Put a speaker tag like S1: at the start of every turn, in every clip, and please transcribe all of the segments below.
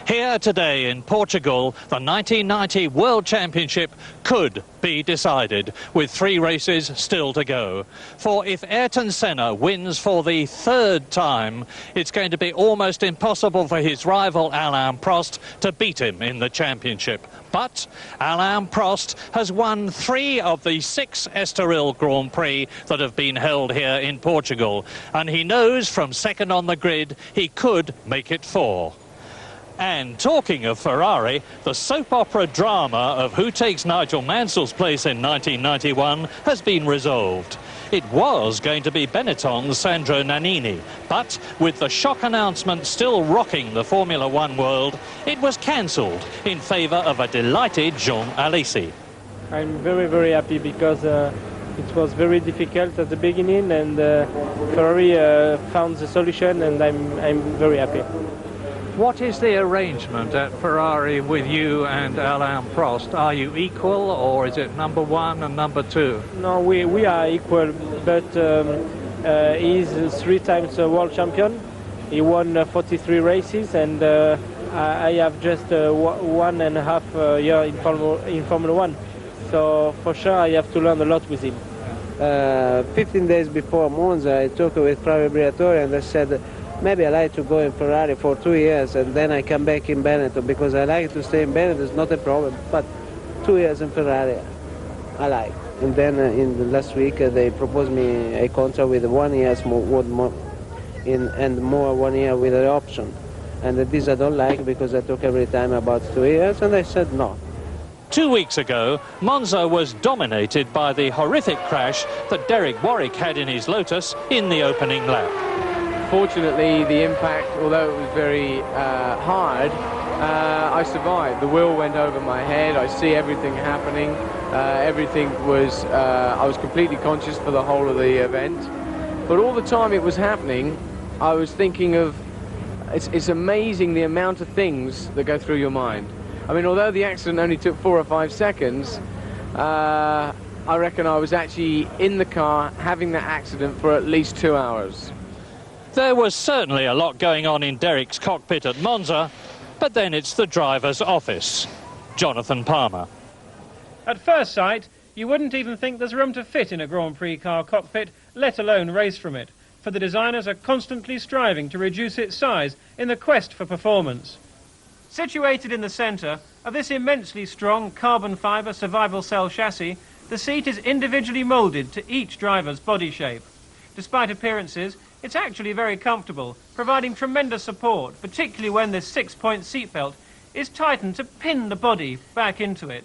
S1: Here today in Portugal, the 1990 World Championship could be decided, with 3 races still to go. For if Ayrton Senna wins for the 3rd time, it's going to be almost impossible for his rival Alain Prost to beat him in the championship. But Alain Prost has won 3 of the 6 Estoril Grand Prix that have been held here in Portugal, and he knows from second on the grid he could make it 4. And talking of Ferrari, the soap opera drama of who takes Nigel Mansell's place in 1991 has been resolved. It was going to be Benetton's Sandro Nannini, but with the shock announcement still rocking the Formula One world, it was cancelled in favour of a delighted Jean Alesi.
S2: I'm very, very happy because it was very difficult at the beginning, and Ferrari found the solution, and I'm very happy.
S1: What is the arrangement at Ferrari with you and Alain Prost? Are you equal, or is it number 1 and number 2?
S2: No, we are equal, but he's 3 times world champion. He won 43 races, and I have just 1.5 year in Formula One. So for sure I have to learn a lot with him.
S3: 15 days before Monza, I talked with Fabio Briatore and I said, maybe I like to go in Ferrari for 2 years and then I come back in Benetton, because I like to stay in Benetton, it's not a problem. But 2 years in Ferrari, I like. And then in the last week they proposed me a contract with 1 year more and more 1 year with an option. And this I don't like, because I talk every time about 2 years, and I said no.
S1: 2 weeks ago, Monza was dominated by the horrific crash that Derek Warwick had in his Lotus in the opening lap.
S4: Fortunately, the impact, although it was very hard, I survived. The wheel went over my head. I see everything happening. Everything was, I was completely conscious for the whole of the event. But all the time it was happening, I was thinking of, it's amazing the amount of things that go through your mind. I mean, although the accident only took 4 or 5 seconds, I reckon I was actually in the car having that accident for at least 2 hours.
S1: There was certainly a lot going on in Derek's cockpit at Monza, but then it's the driver's office. Jonathan Palmer.
S5: At first sight, you wouldn't even think there's room to fit in a Grand Prix car cockpit, let alone race from it, for the designers are constantly striving to reduce its size in the quest for performance. Situated in the centre of this immensely strong carbon fibre survival cell chassis, the seat is individually moulded to each driver's body shape. Despite appearances, it's actually very comfortable, providing tremendous support, particularly when this 6-point seatbelt is tightened to pin the body back into it.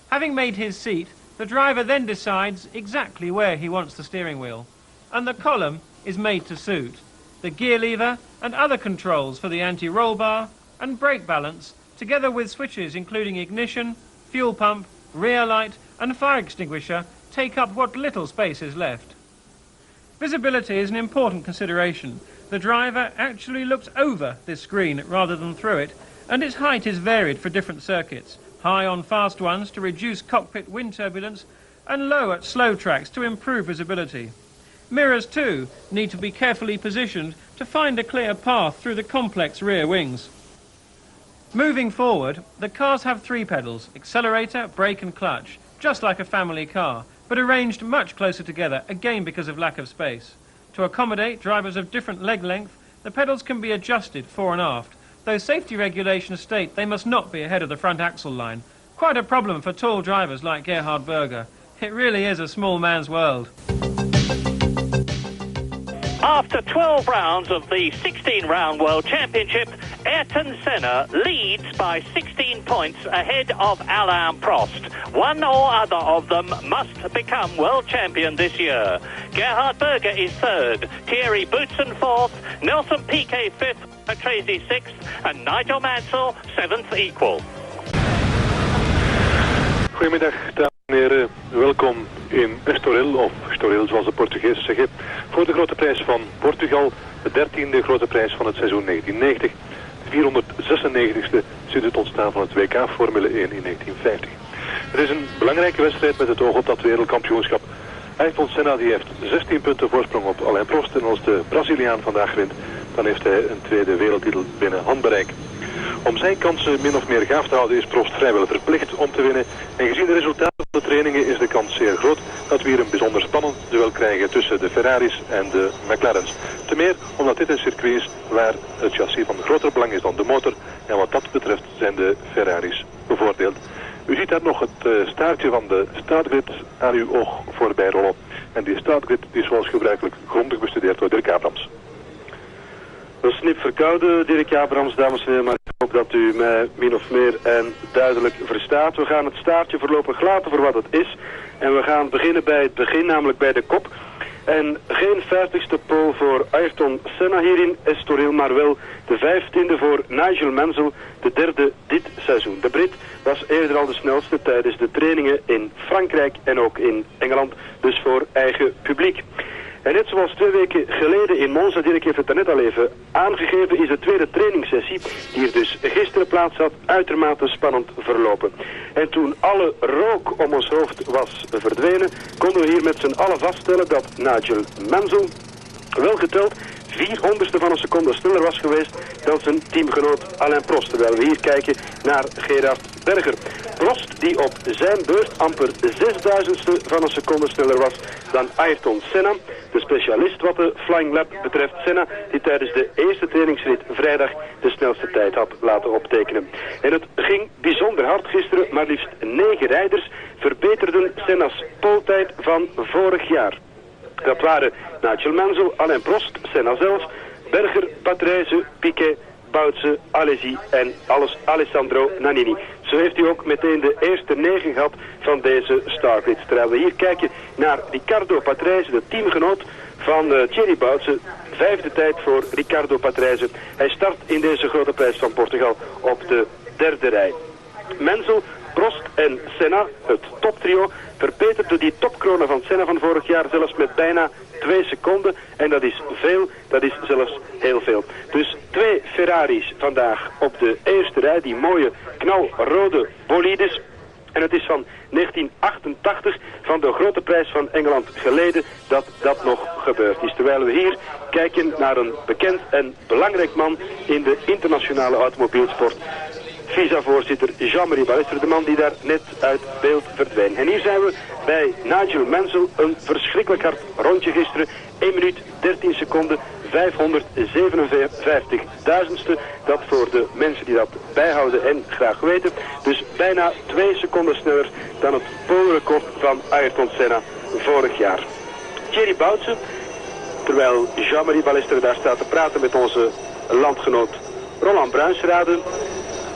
S5: Having made his seat, the driver then decides exactly where he wants the steering wheel, and the column is made to suit. The gear lever and other controls for the anti-roll bar and brake balance, together with switches including ignition, fuel pump, rear light and fire extinguisher, take up what little space is left. Visibility is an important consideration. The driver actually looks over this screen rather than through it, and its height is varied for different circuits, high on fast ones to reduce cockpit wind turbulence, and low at slow tracks to improve visibility. Mirrors too need to be carefully positioned to find a clear path through the complex rear wings. Moving forward, the cars have 3 pedals, accelerator, brake and clutch, just like a family car, but arranged much closer together, again because of lack of space. To accommodate drivers of different leg length, the pedals can be adjusted fore and aft, though safety regulations state they must not be ahead of the front axle line. Quite a problem for tall drivers like Gerhard Berger. It really is a small man's world.
S6: After 12 rounds of the 16-round World Championship, Ayrton Senna leads by 16 points ahead of Alain Prost. One or other of them must become world champion this year. Gerhard Berger is 3rd, Thierry Boutsen 4th, Nelson Piquet 5th, Tracy 6th, and Nigel Mansell 7th equal.
S7: Goedemiddag, dames en heren. Welkom in Estoril, of Estoril zoals de Portugezen zeggen, voor de grote prijs van Portugal, de 13e grote prijs van het seizoen 1990. De 496e sinds het ontstaan van het WK Formule 1 in 1950. Het is een belangrijke wedstrijd met het oog op dat wereldkampioenschap. Ayrton Senna die heeft 16 punten voorsprong op Alain Prost, en als de Braziliaan vandaag wint, dan heeft hij een tweede wereldtitel binnen handbereik. Om zijn kansen min of meer gaaf te houden is Prost vrijwel verplicht om te winnen. En gezien de resultaten van de trainingen is de kans zeer groot dat we hier een bijzonder spannend duel krijgen tussen de Ferraris en de McLarens. Te meer omdat dit een circuit is waar het chassis van groter belang is dan de motor. En wat dat betreft zijn de Ferraris bevoordeeld. U ziet daar nog het staartje van de startgrid aan uw oog voorbij rollen. En die startgrid is zoals gebruikelijk grondig bestudeerd door Dirk Abrams.
S8: Een snip verkouden, Dirk Abrams, dames en heren, maar ik hoop dat u mij min of meer en duidelijk verstaat. We gaan het staartje voorlopig laten voor wat het is. En we gaan beginnen bij het begin, namelijk bij de kop. En geen 50ste pole voor Ayrton Senna hier in Estoril, maar wel de 15e voor Nigel Mansell, de derde dit seizoen. De Brit was eerder al de snelste tijdens de trainingen in Frankrijk en ook in Engeland, dus voor eigen publiek. En net zoals 2 weken geleden in Monza, Dirk heeft het daarnet al even aangegeven, is de tweede trainingssessie, die er dus gisteren plaats had, uitermate spannend verlopen. En toen alle rook om ons hoofd was verdwenen, konden we hier met z'n allen vaststellen dat Nigel Mansell wel geteld 400ste van een seconde sneller was geweest dan zijn teamgenoot Alain Prost. Terwijl we hier kijken naar Gerard Berger. Prost die op zijn beurt amper 6000ste van een seconde sneller was dan Ayrton Senna. De specialist wat de Flying Lap betreft, Senna, die tijdens de eerste trainingsrit vrijdag de snelste tijd had laten optekenen. En het ging bijzonder hard gisteren, maar liefst 9 rijders verbeterden Senna's pooltijd van vorig jaar. Dat waren Nigel Mansell, Alain Prost, Senna zelf, Berger, Patrese, Piquet, Boutsen, Alesi en Alessandro Nannini. Zo heeft hij ook meteen de eerste 9 gehad van deze startgrid. Terwijl we hier kijken naar Riccardo Patrese, de teamgenoot van Thierry Boutsen. 5e tijd voor Riccardo Patrese. Hij start in deze grote prijs van Portugal op de 3e rij. Mansell, Prost en Senna, het toptrio, verbeterde die topkronen van Senna van vorig jaar zelfs met bijna 2 seconden. En dat is veel, dat is zelfs heel veel. Dus 2 Ferraris vandaag op de eerste rij, die mooie knalrode bolides. En het is van 1988, van de grote prijs van Engeland geleden, dat dat nog gebeurd is. Terwijl we hier kijken naar een bekend en belangrijk man in de internationale automobielsport. FISA-voorzitter Jean-Marie Balestre, de man die daar net uit beeld verdween. En hier zijn we bij Nigel Mansell, een verschrikkelijk hard rondje gisteren. 1 minuut 13 seconden, 557.000ste. Dat voor de mensen die dat bijhouden en graag weten. Dus bijna 2 seconden sneller dan het poolrecord van Ayrton Senna vorig jaar. Thierry Boutsen, terwijl Jean-Marie Balestre daar staat te praten met onze landgenoot Roland Bruinsrade.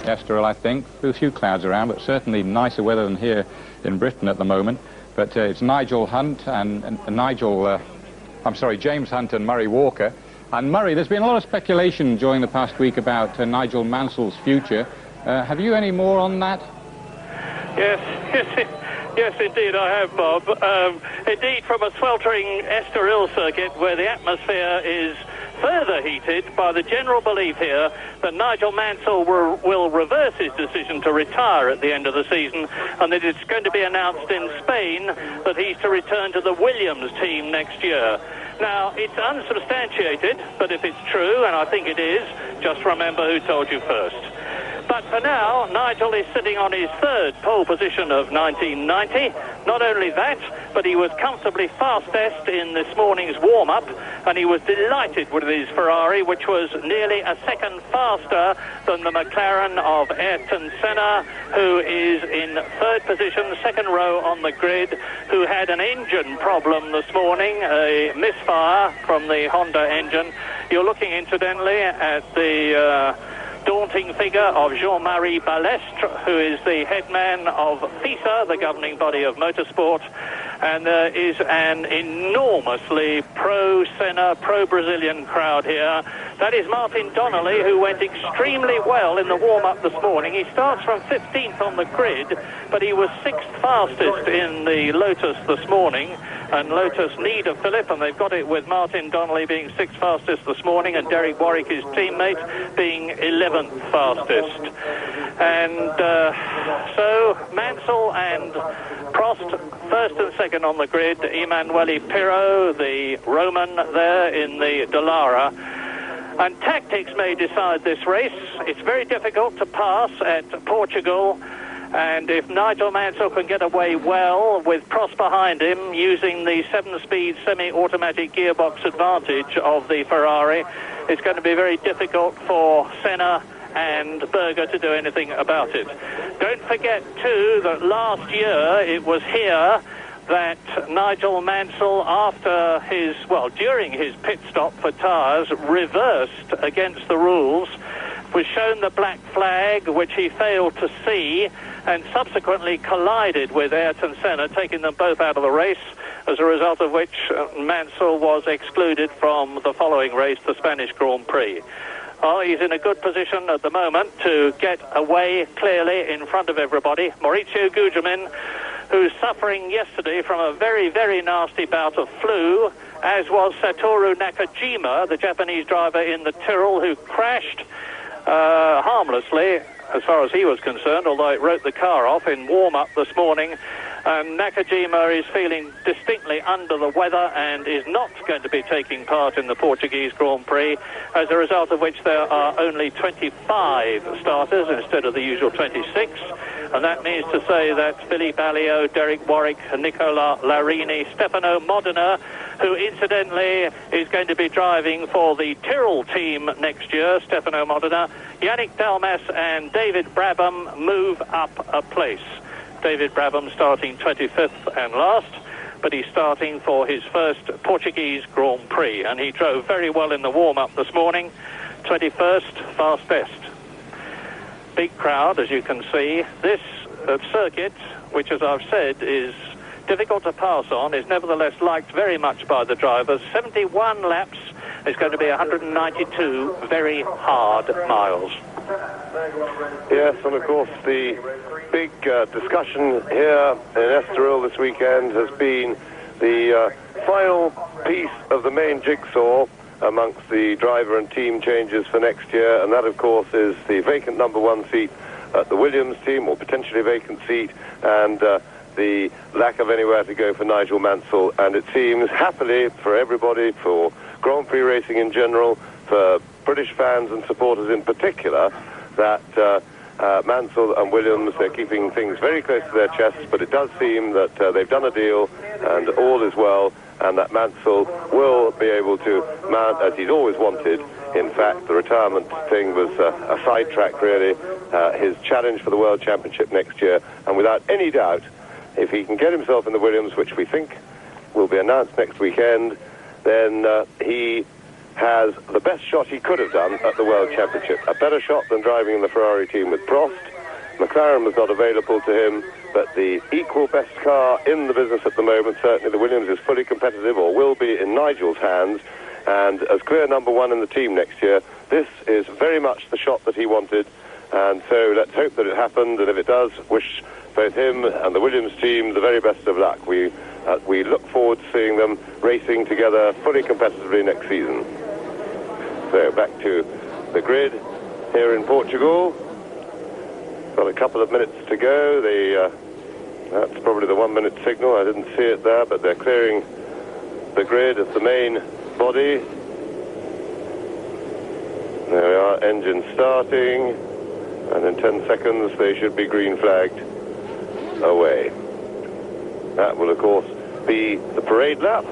S9: Estoril, I think. There's a few clouds around, but certainly nicer weather than here in Britain at the moment. But it's Nigel Hunt and James Hunt and Murray Walker. And Murray, there's been a lot of speculation during the past week about Nigel Mansell's future. Have you any more on that?
S6: Yes, indeed I have, Bob. Indeed, from a sweltering Estoril circuit where the atmosphere is further heated by the general belief here that Nigel Mansell will reverse his decision to retire at the end of the season, and that it's going to be announced in Spain that he's to return to the Williams team next year. Now, it's unsubstantiated, but if it's true, and I think it is, just remember who told you first. But for now, Nigel is sitting on his 3rd pole position of 1990. Not only that, but he was comfortably fastest in this morning's warm-up, and he was delighted with his Ferrari, which was nearly a second faster than the McLaren of Ayrton Senna, who is in 3rd position, 2nd row on the grid, who had an engine problem this morning, a misfire from the Honda engine. You're looking, incidentally, at the daunting figure of Jean-Marie Balestre, who is the head man of FISA, the governing body of motorsport, and is an enormously pro-Senna, pro-Brazilian crowd here. That is Martin Donnelly, who went extremely well in the warm-up this morning. He starts from 15th on the grid, but he was 6th fastest in the Lotus this morning, and Lotus need a Phillip, and they've got it with Martin Donnelly being 6th fastest this morning, and Derek Warwick, his teammate, being 11th fastest. And so Mansell and Prost, 1st and 2nd on the grid. Emanuele Pirro, the Roman there in the Dallara. And tactics may decide this race. It's very difficult to pass at Portugal. And if Nigel Mansell can get away well with Prost behind him using the 7-speed semi-automatic gearbox advantage of the Ferrari, it's going to be very difficult for Senna and Berger to do anything about it. Don't forget too that last year it was here that Nigel Mansell, during his pit stop for tyres, reversed against the rules, was shown the black flag, which he failed to see, and subsequently collided with Ayrton Senna, taking them both out of the race, as a result of which Mansell was excluded from the following race, the Spanish Grand Prix. He's in a good position at the moment to get away clearly in front of everybody. Maurizio Gugelmin, who's suffering yesterday from a very, very nasty bout of flu, as was Satoru Nakajima, the Japanese driver in the Tyrrell, who crashed harmlessly, as far as he was concerned, although it wrote the car off in warm-up this morning. Nakajima is feeling distinctly under the weather and is not going to be taking part in the Portuguese Grand Prix, as a result of which there are only 25 starters instead of the usual 26. And that means to say that Philippe Alliot, Derek Warwick, Nicola Larini, Stefano Modena, who incidentally is going to be driving for the Tyrrell team next year, Stefano Modena, Yannick Dalmas and David Brabham move up a place. David Brabham starting 25th and last, but he's starting for his first Portuguese Grand Prix, and he drove very well in the warm-up this morning, 21st, fast best. Big crowd, as you can see. This circuit, which, as I've said, is difficult to pass on, is nevertheless liked very much by the drivers. 71 laps is going to be 192 very hard miles.
S10: Yes, and of course the big discussion here in Estoril this weekend has been the final piece of the main jigsaw amongst the driver and team changes for next year, and that of course is the vacant number 1 seat at the Williams team, or potentially vacant seat, and the lack of anywhere to go for Nigel Mansell. And it seems, happily for everybody, for Grand Prix racing in general, for British fans and supporters in particular, that Mansell and Williams, they're keeping things very close to their chests, but it does seem that they've done a deal and all is well, and that Mansell will be able to mount as he's always wanted. In fact, the retirement thing was a sidetrack, really, his challenge for the World Championship next year. And without any doubt, if he can get himself in the Williams, which we think will be announced next weekend, then he has the best shot he could have done at the World Championship. A better shot than driving in the Ferrari team with Prost. McLaren was not available to him, but the equal best car in the business at the moment, certainly the Williams, is fully competitive, or will be, in Nigel's hands, and as clear number 1 in the team next year. This is very much the shot that he wanted, and so let's hope that it happened, and if it does, wish both him and the Williams team the very best of luck. We look forward to seeing them racing together fully competitively next season. So back to the grid here in Portugal. Got a couple of minutes to go. That's probably the 1-minute signal. I didn't see it there, but they're clearing the grid of the main body. There we are, engine starting, and in 10 seconds they should be green flagged away. That will, of course, be the parade lap,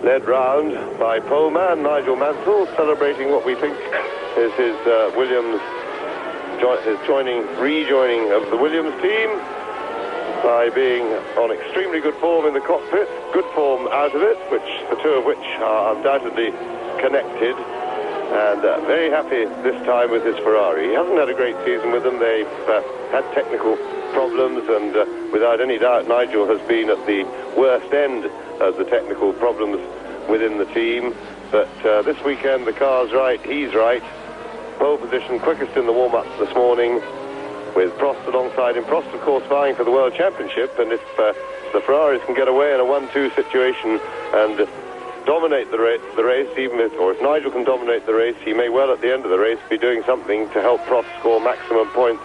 S10: led round by poleman Nigel Mansell, celebrating what we think is his Williams, rejoining of the Williams team by being on extremely good form in the cockpit, good form out of it, which the two of which are undoubtedly connected, and very happy this time with his Ferrari. He hasn't had a great season with them. They've had technical problems, and without any doubt Nigel has been at the worst end of the technical problems within the team. But this weekend the car's right, he's right. Pole position, quickest in the warm-ups this morning, with Prost alongside him. Prost, of course, vying for the World Championship, and if the Ferraris can get away in a 1-2 situation and dominate the race, or if Nigel can dominate the race, he may well at the end of the race be doing something to help Prost score maximum points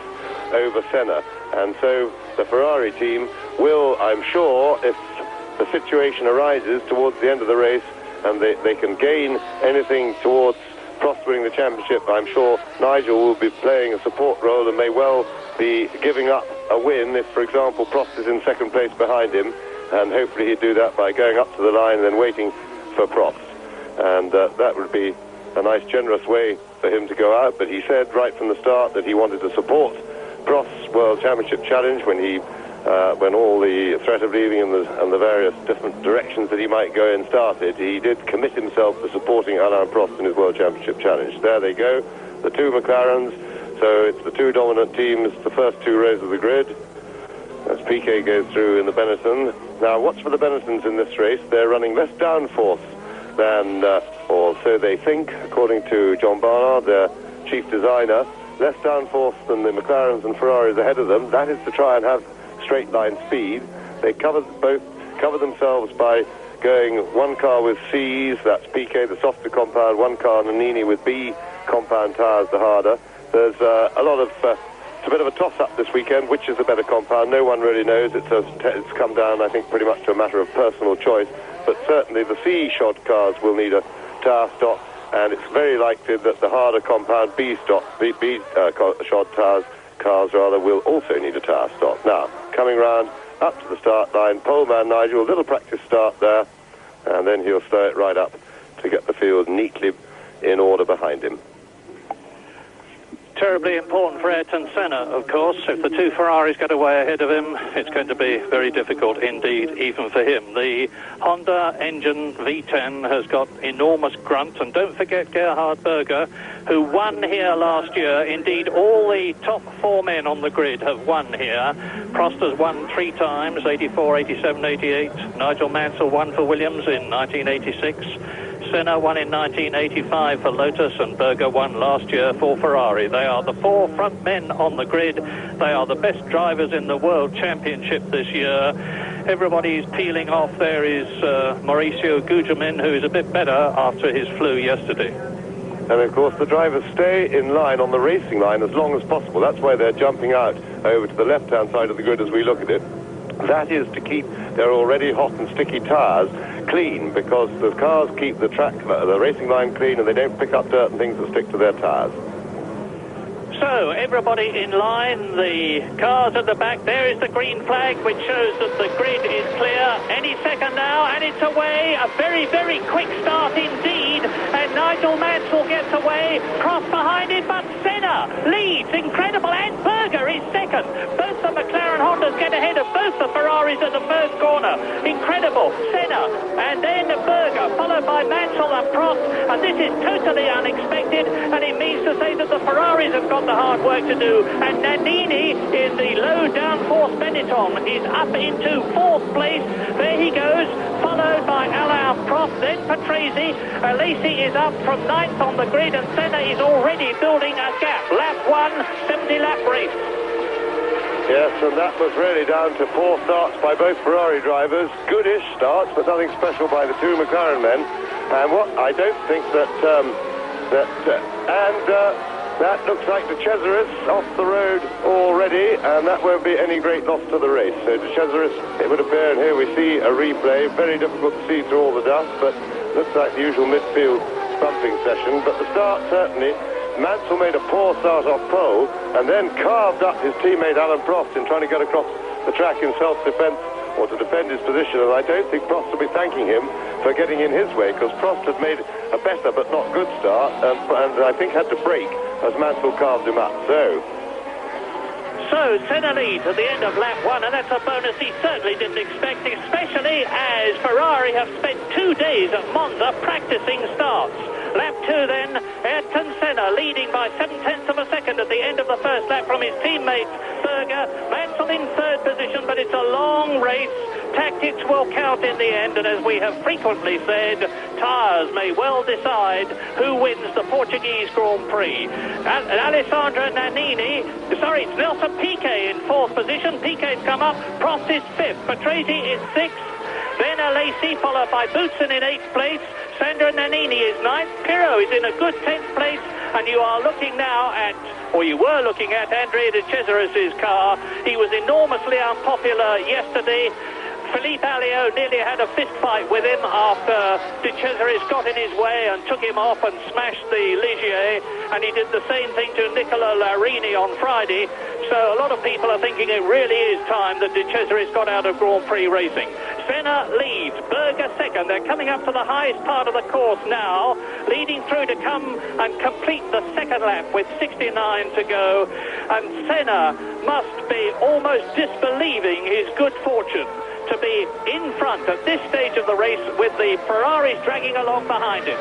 S10: over Senna. And so the Ferrari team will, I'm sure, if the situation arises towards the end of the race and they can gain anything towards Prost winning the championship, I'm sure Nigel will be playing a support role and may well be giving up a win if, for example, Prost is in second place behind him, and hopefully he'd do that by going up to the line and then waiting for Prost. And that would be a nice, generous way for him to go out. But he said right from the start that he wanted to support Prost's World Championship Challenge when all the threat of leaving and the various different directions that he might go in started. He did commit himself to supporting Alain Prost in his World Championship Challenge. There they go, the two McLarens. So it's the two dominant teams, the first two rows of the grid, as Piquet goes through in the Benetton. Now, watch for the Benettons in this race. They're running less downforce than, or so they think, according to John Barnard, their chief designer, less downforce than the McLarens and Ferraris ahead of them. That is to try and have straight line speed. They cover themselves by going one car with C's, that's Piquet, the softer compound, one car Nannini with B compound tyres, the harder. There's a lot of, it's a bit of a toss-up this weekend, which is the better compound. No one really knows. It's come down, I think, pretty much to a matter of personal choice. But certainly the C-shod cars will need a tyre stop, and it's very likely that the harder compound B-shod cars will also need a tyre stop. Now, coming round up to the start line, poleman Nigel, a little practice start there, and then he'll slow it right up to get the field neatly in order behind him.
S6: Terribly important for Ayrton Senna, of course. If the two Ferraris get away ahead of him, it's going to be very difficult indeed, even for him. The Honda engine V10 has got enormous grunt, and don't forget Gerhard Berger, who won here last year. Indeed, all the top four men on the grid have won here. Prost has won 3 times, 84, 87, 88. Nigel Mansell won for Williams in 1986. Senna won in 1985 for Lotus, and Berger won last year for Ferrari. They are the 4 front men on the grid. They are the best drivers in the World Championship this year. Everybody's peeling off. There is Mauricio Gugelmin, who is a bit better after his flu yesterday.
S10: And of course the drivers stay in line on the racing line as long as possible. That's why they're jumping out over to the left-hand side of the grid as we look at it. That is to keep their already hot and sticky tyres clean, because the cars keep the racing line clean, and they don't pick up dirt and things that stick to their tyres.
S6: So, everybody in line, the cars at the back. There is the green flag, which shows that the grid is clear. Any second now, and it's away. A very, very quick start indeed. And Nigel Mansell gets away. Prost behind it, but Senna leads. Incredible. And Berger is second. Both the McLaren Hondas get ahead of both the Ferraris at the first corner. Incredible. Senna, and then Berger, followed by Mansell and Prost. And this is totally unexpected, and it means to say that the Ferraris have got the hard work to do, and Nannini in the low downforce Benetton is up into 4th place. There he goes, followed by Alain Prost, then Patrese. Lacey is up from 9th on the grid, and Senna is already building a gap. Lap 1, 70-lap race.
S10: Yes, and that was really down to poor starts by both Ferrari drivers. Goodish starts, but nothing special by the two McLaren men. And what I don't think that looks like De Cesaris off the road already, and that won't be any great loss to the race. So De Cesaris, it would appear, and here we see a replay. Very difficult to see through all the dust, but looks like the usual midfield bumping session. But the start, certainly, Mansell made a poor start off pole, and then carved up his teammate Alain Prost in trying to get across the track in self-defense, or to defend his position, and I don't think Prost will be thanking him for getting in his way, because Prost had made a better but not good start, and I think had to brake as Mansell carved him up.
S6: So Senna leads at the end of lap 1, and that's a bonus he certainly didn't expect, especially as Ferrari have spent 2 days at Monza practicing starts. Lap 2 then, Ayrton Senna leading by 7/10 of a second at the end of the first lap from his teammate Berger. Mansell in 3rd position, but it's a long race. Tactics will count in the end, and as we have frequently said, tyres may well decide who wins the Portuguese Grand Prix. Alessandro Nannini, it's Nelson Piquet in 4th position. Piquet's come up. Prost is 5th. Patrese is 6th. Then Lacey, followed by Boutsen in 8th place. Sandro Nannini is 9th. Pirro is in a good 10th place. And you are looking now at, or you were looking at, Andrea De Cesaris' car. He was enormously unpopular yesterday. Philippe Alliot nearly had a fist fight with him after De Cesaris got in his way and took him off and smashed the Ligier, and he did the same thing to Nicola Larini on Friday. So a lot of people are thinking it really is time that De Cesaris got out of Grand Prix racing. Senna leads, Berger second. They're coming up to the highest part of the course now, leading through to come and complete the second lap with 69 to go. And Senna must be almost disbelieving his good fortune to be in front at this stage of the race with the Ferraris dragging along behind him.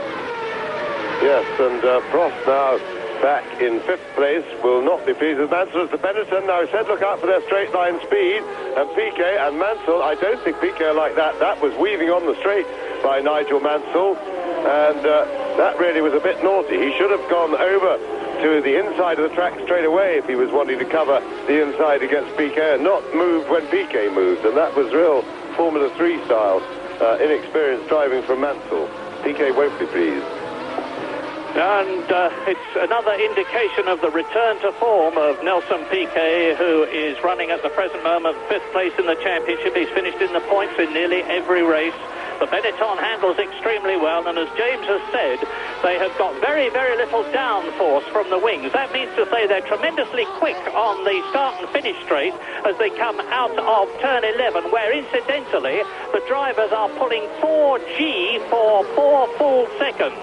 S10: Yes, and Prost now back in 5th place will not be pleased with Mansell as the Benetton now said look out for their straight line speed, and Piquet and Mansell, I don't think Piquet like that was weaving on the straight by Nigel Mansell, and that really was a bit naughty. He should have gone over to the inside of the track straight away if he was wanting to cover the inside against Piquet, and not moved when Piquet moved, and that was real Formula 3 style inexperienced driving from Mansell. Piquet won't be pleased.
S6: And it's another indication of the return to form of Nelson Piquet, who is running at the present moment 5th place in the championship. He's finished in the points in nearly every race. The Benetton handles extremely well, and as James has said, they have got very, very little downforce from the wings. That means to say they're tremendously quick on the start and finish straight as they come out of turn 11, where incidentally the drivers are pulling 4G for 4 full seconds.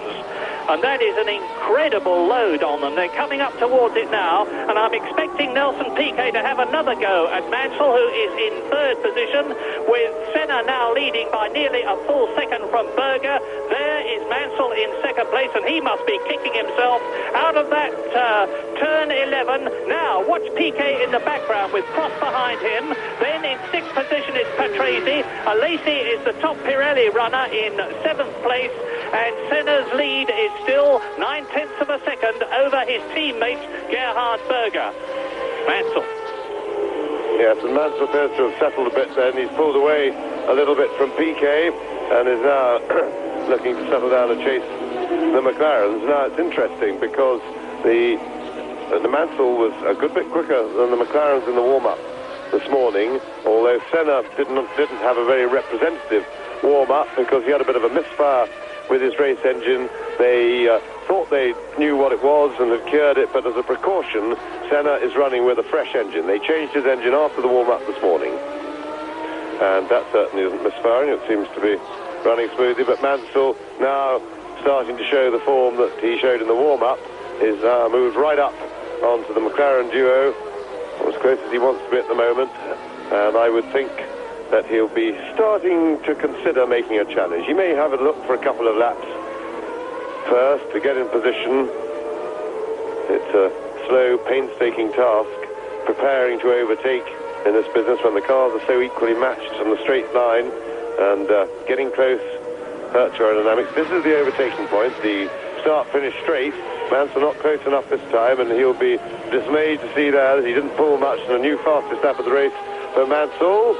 S6: And that is an incredible load on them. They're coming up towards it now, and I'm expecting Nelson Piquet to have another go at Mansell, who is in 3rd position, with Senna now leading by nearly a full second from Berger. There is Mansell in 2nd place, and he must be kicking himself out of that turn 11. Now, watch Piquet in the background with Prost behind him. Then in 6th position is Patrese. Alesi is the top Pirelli runner in 7th place, and Senna's lead is still 9/10 of a second over his teammate Gerhard Berger. Mansell.
S10: Yes, and Mansell appears to have settled a bit then. He's pulled away a little bit from Piquet and is now looking to settle down and chase the McLarens. Now it's interesting because the Mansell was a good bit quicker than the McLarens in the warm-up this morning, although Senna didn't have a very representative warm-up because he had a bit of a misfire with his race engine. They thought they knew what it was and had cured it, but as a precaution, Senna is running with a fresh engine. They changed his engine after the warm-up this morning, and that certainly isn't misfiring. It seems to be running smoothly, but Mansell now starting to show the form that he showed in the warm-up, is moved right up onto the McLaren duo, as close as he wants to be at the moment, and I would think that he'll be starting to consider making a challenge. He may have a look for a couple of laps first to get in position. It's a slow, painstaking task, preparing to overtake in this business when the cars are so equally matched on the straight line, and getting close hurts aerodynamics. This is the overtaking point, the start-finish straight. Mansell not close enough this time, and he'll be dismayed to see there that he didn't pull much, and a new fastest lap of the race for Mansell.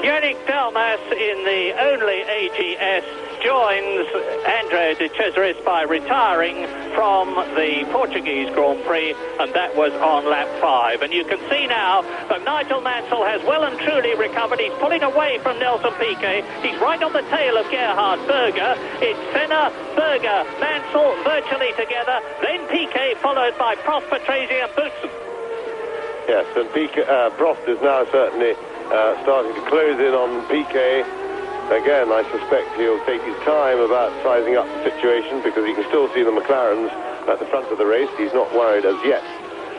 S6: Yannick Dalmas in the only AGS joins Andrea De Cesaris by retiring from the Portuguese Grand Prix, and that was on lap 5. And you can see now that Nigel Mansell has well and truly recovered. He's pulling away from Nelson Piquet. He's right on the tail of Gerhard Berger. It's Senna, Berger, Mansell virtually together, then Piquet followed by Prost, Patrese and Boutsen.
S10: Yes, and Prost is now certainly starting to close in on Piquet. Again, I suspect he'll take his time about sizing up the situation because he can still see the McLarens at the front of the race. He's not worried as yet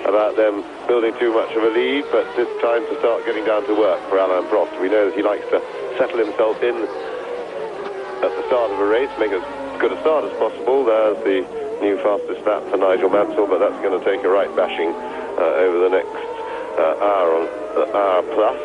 S10: about them building too much of a lead, but it's time to start getting down to work for Alain Prost. We know that he likes to settle himself in at the start of a race, make as good a start as possible. There's the new fastest lap for Nigel Mansell, but that's going to take a right bashing over the next hour plus.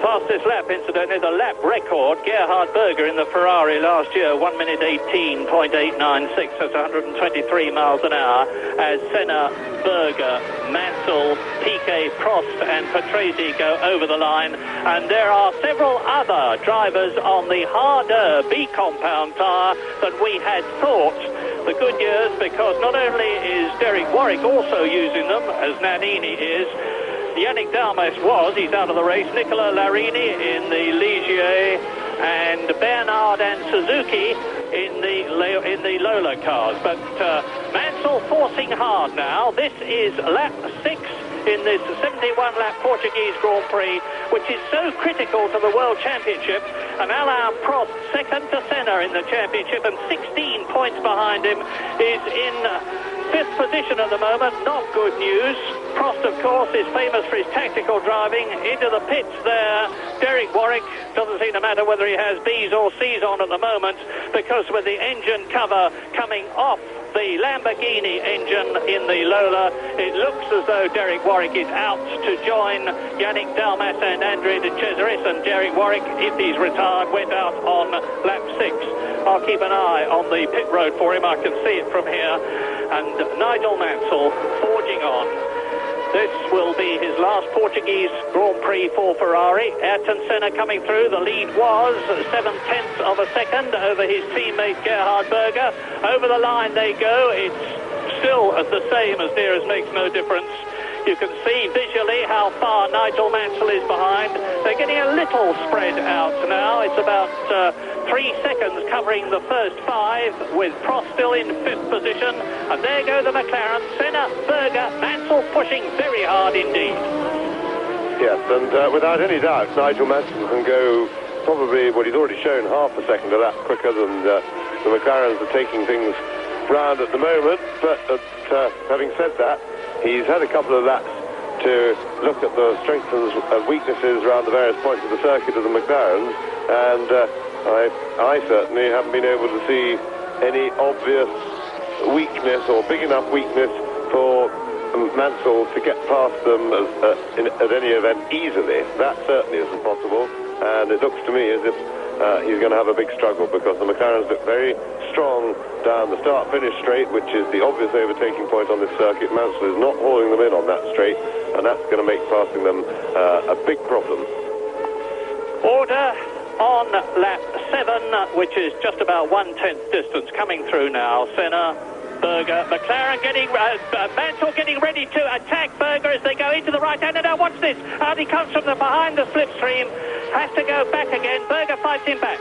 S6: Fastest lap, incidentally, the lap record, Gerhard Berger in the Ferrari last year, 1 minute 18.896, that's 123 miles an hour, as Senna, Berger, Mansell, Piquet, Prost and Patrese go over the line. And there are several other drivers on the harder B-compound tyre than we had thought. The good news, because not only is Derek Warwick also using them, as Nannini is, Yannick Dalmas was. He's out of the race. Nicola Larini in the Ligier, and Bernard and Suzuki in the Lola cars. But Mansell forcing hard now. This is lap 6 in this 71-lap Portuguese Grand Prix, which is so critical to the World Championship. And Alain Prost, second to Senna in the championship, and 16 points behind him, is in 5th position at the moment. Not good news. Prost, of course, is famous for his tactical driving. Into the pits there, Derek Warwick. Doesn't seem to matter whether he has B's or C's on at the moment, because with the engine cover coming off the Lamborghini engine in the Lola, it looks as though Derek Warwick is out to join Yannick Dalmas and Andrea de Cesaris, and Derek Warwick, if he's retired, went out on lap 6. I'll keep an eye on the pit road for him. I can see it from here. And Nigel Mansell forging on. This will be his last Portuguese Grand Prix for Ferrari. Ayrton Senna coming through. The lead was 7/10 of a second over his teammate Gerhard Berger. Over the line they go. It's still the same, as near as makes no difference. You can see visually how far Nigel Mansell is behind. They're getting a little spread out now. It's about 3 seconds covering the first 5, with Prost still in 5th position. And there go the McLaren. Senna, Berger, Mansell pushing very hard indeed.
S10: Yes, and without any doubt, Nigel Mansell can go probably, well, he's already shown half a second a lap quicker than the McLarens are taking things round at the moment. But having said that, he's had a couple of laps to look at the strengths and weaknesses around the various points of the circuit of the McLarens, and I certainly haven't been able to see any obvious weakness or big enough weakness for Mansell to get past them at any event easily. That certainly isn't possible, and it looks to me as if he's going to have a big struggle, because the McLarens look very strong down the start-finish straight, which is the obvious overtaking point on this circuit. Mansell is not hauling them in on that straight, and that's going to make passing them a big problem.
S6: Order on lap 7, which is just about 1/10 distance, coming through now. Senna, Berger, McLaren getting, Mansell getting ready to attack Berger as they go into the right hand. And now watch this, out he comes from the behind the slipstream, has to go back again. Berger fights him back.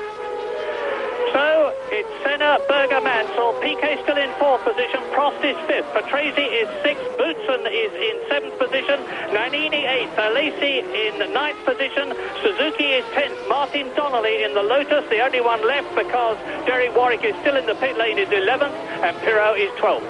S6: So it's Senna, Berger, Mansell. Piquet still in 4th position. Prost is 5th. Patrese is 6th. Boutsen is in 7th position. Nannini 8th. Alesi in 9th position. Suzuki is 10th. Martin Donnelly in the Lotus, the only one left, because Derek Warwick is still in the pit lane, is 11th, and Pirot is 12th.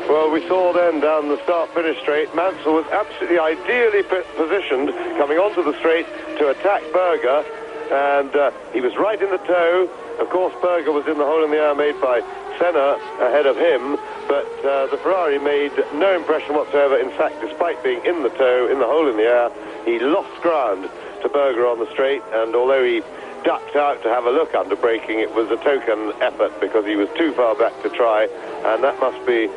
S10: Well, we saw then down the start-finish straight, Mansell was absolutely ideally positioned coming onto the straight to attack Berger, and he was right in the tow. Of course, Berger was in the hole in the air made by Senna ahead of him, but the Ferrari made no impression whatsoever. In fact, despite being in the tow, in the hole in the air, he lost ground to Berger on the straight, and although he ducked out to have a look under braking, it was a token effort because he was too far back to try, and that must be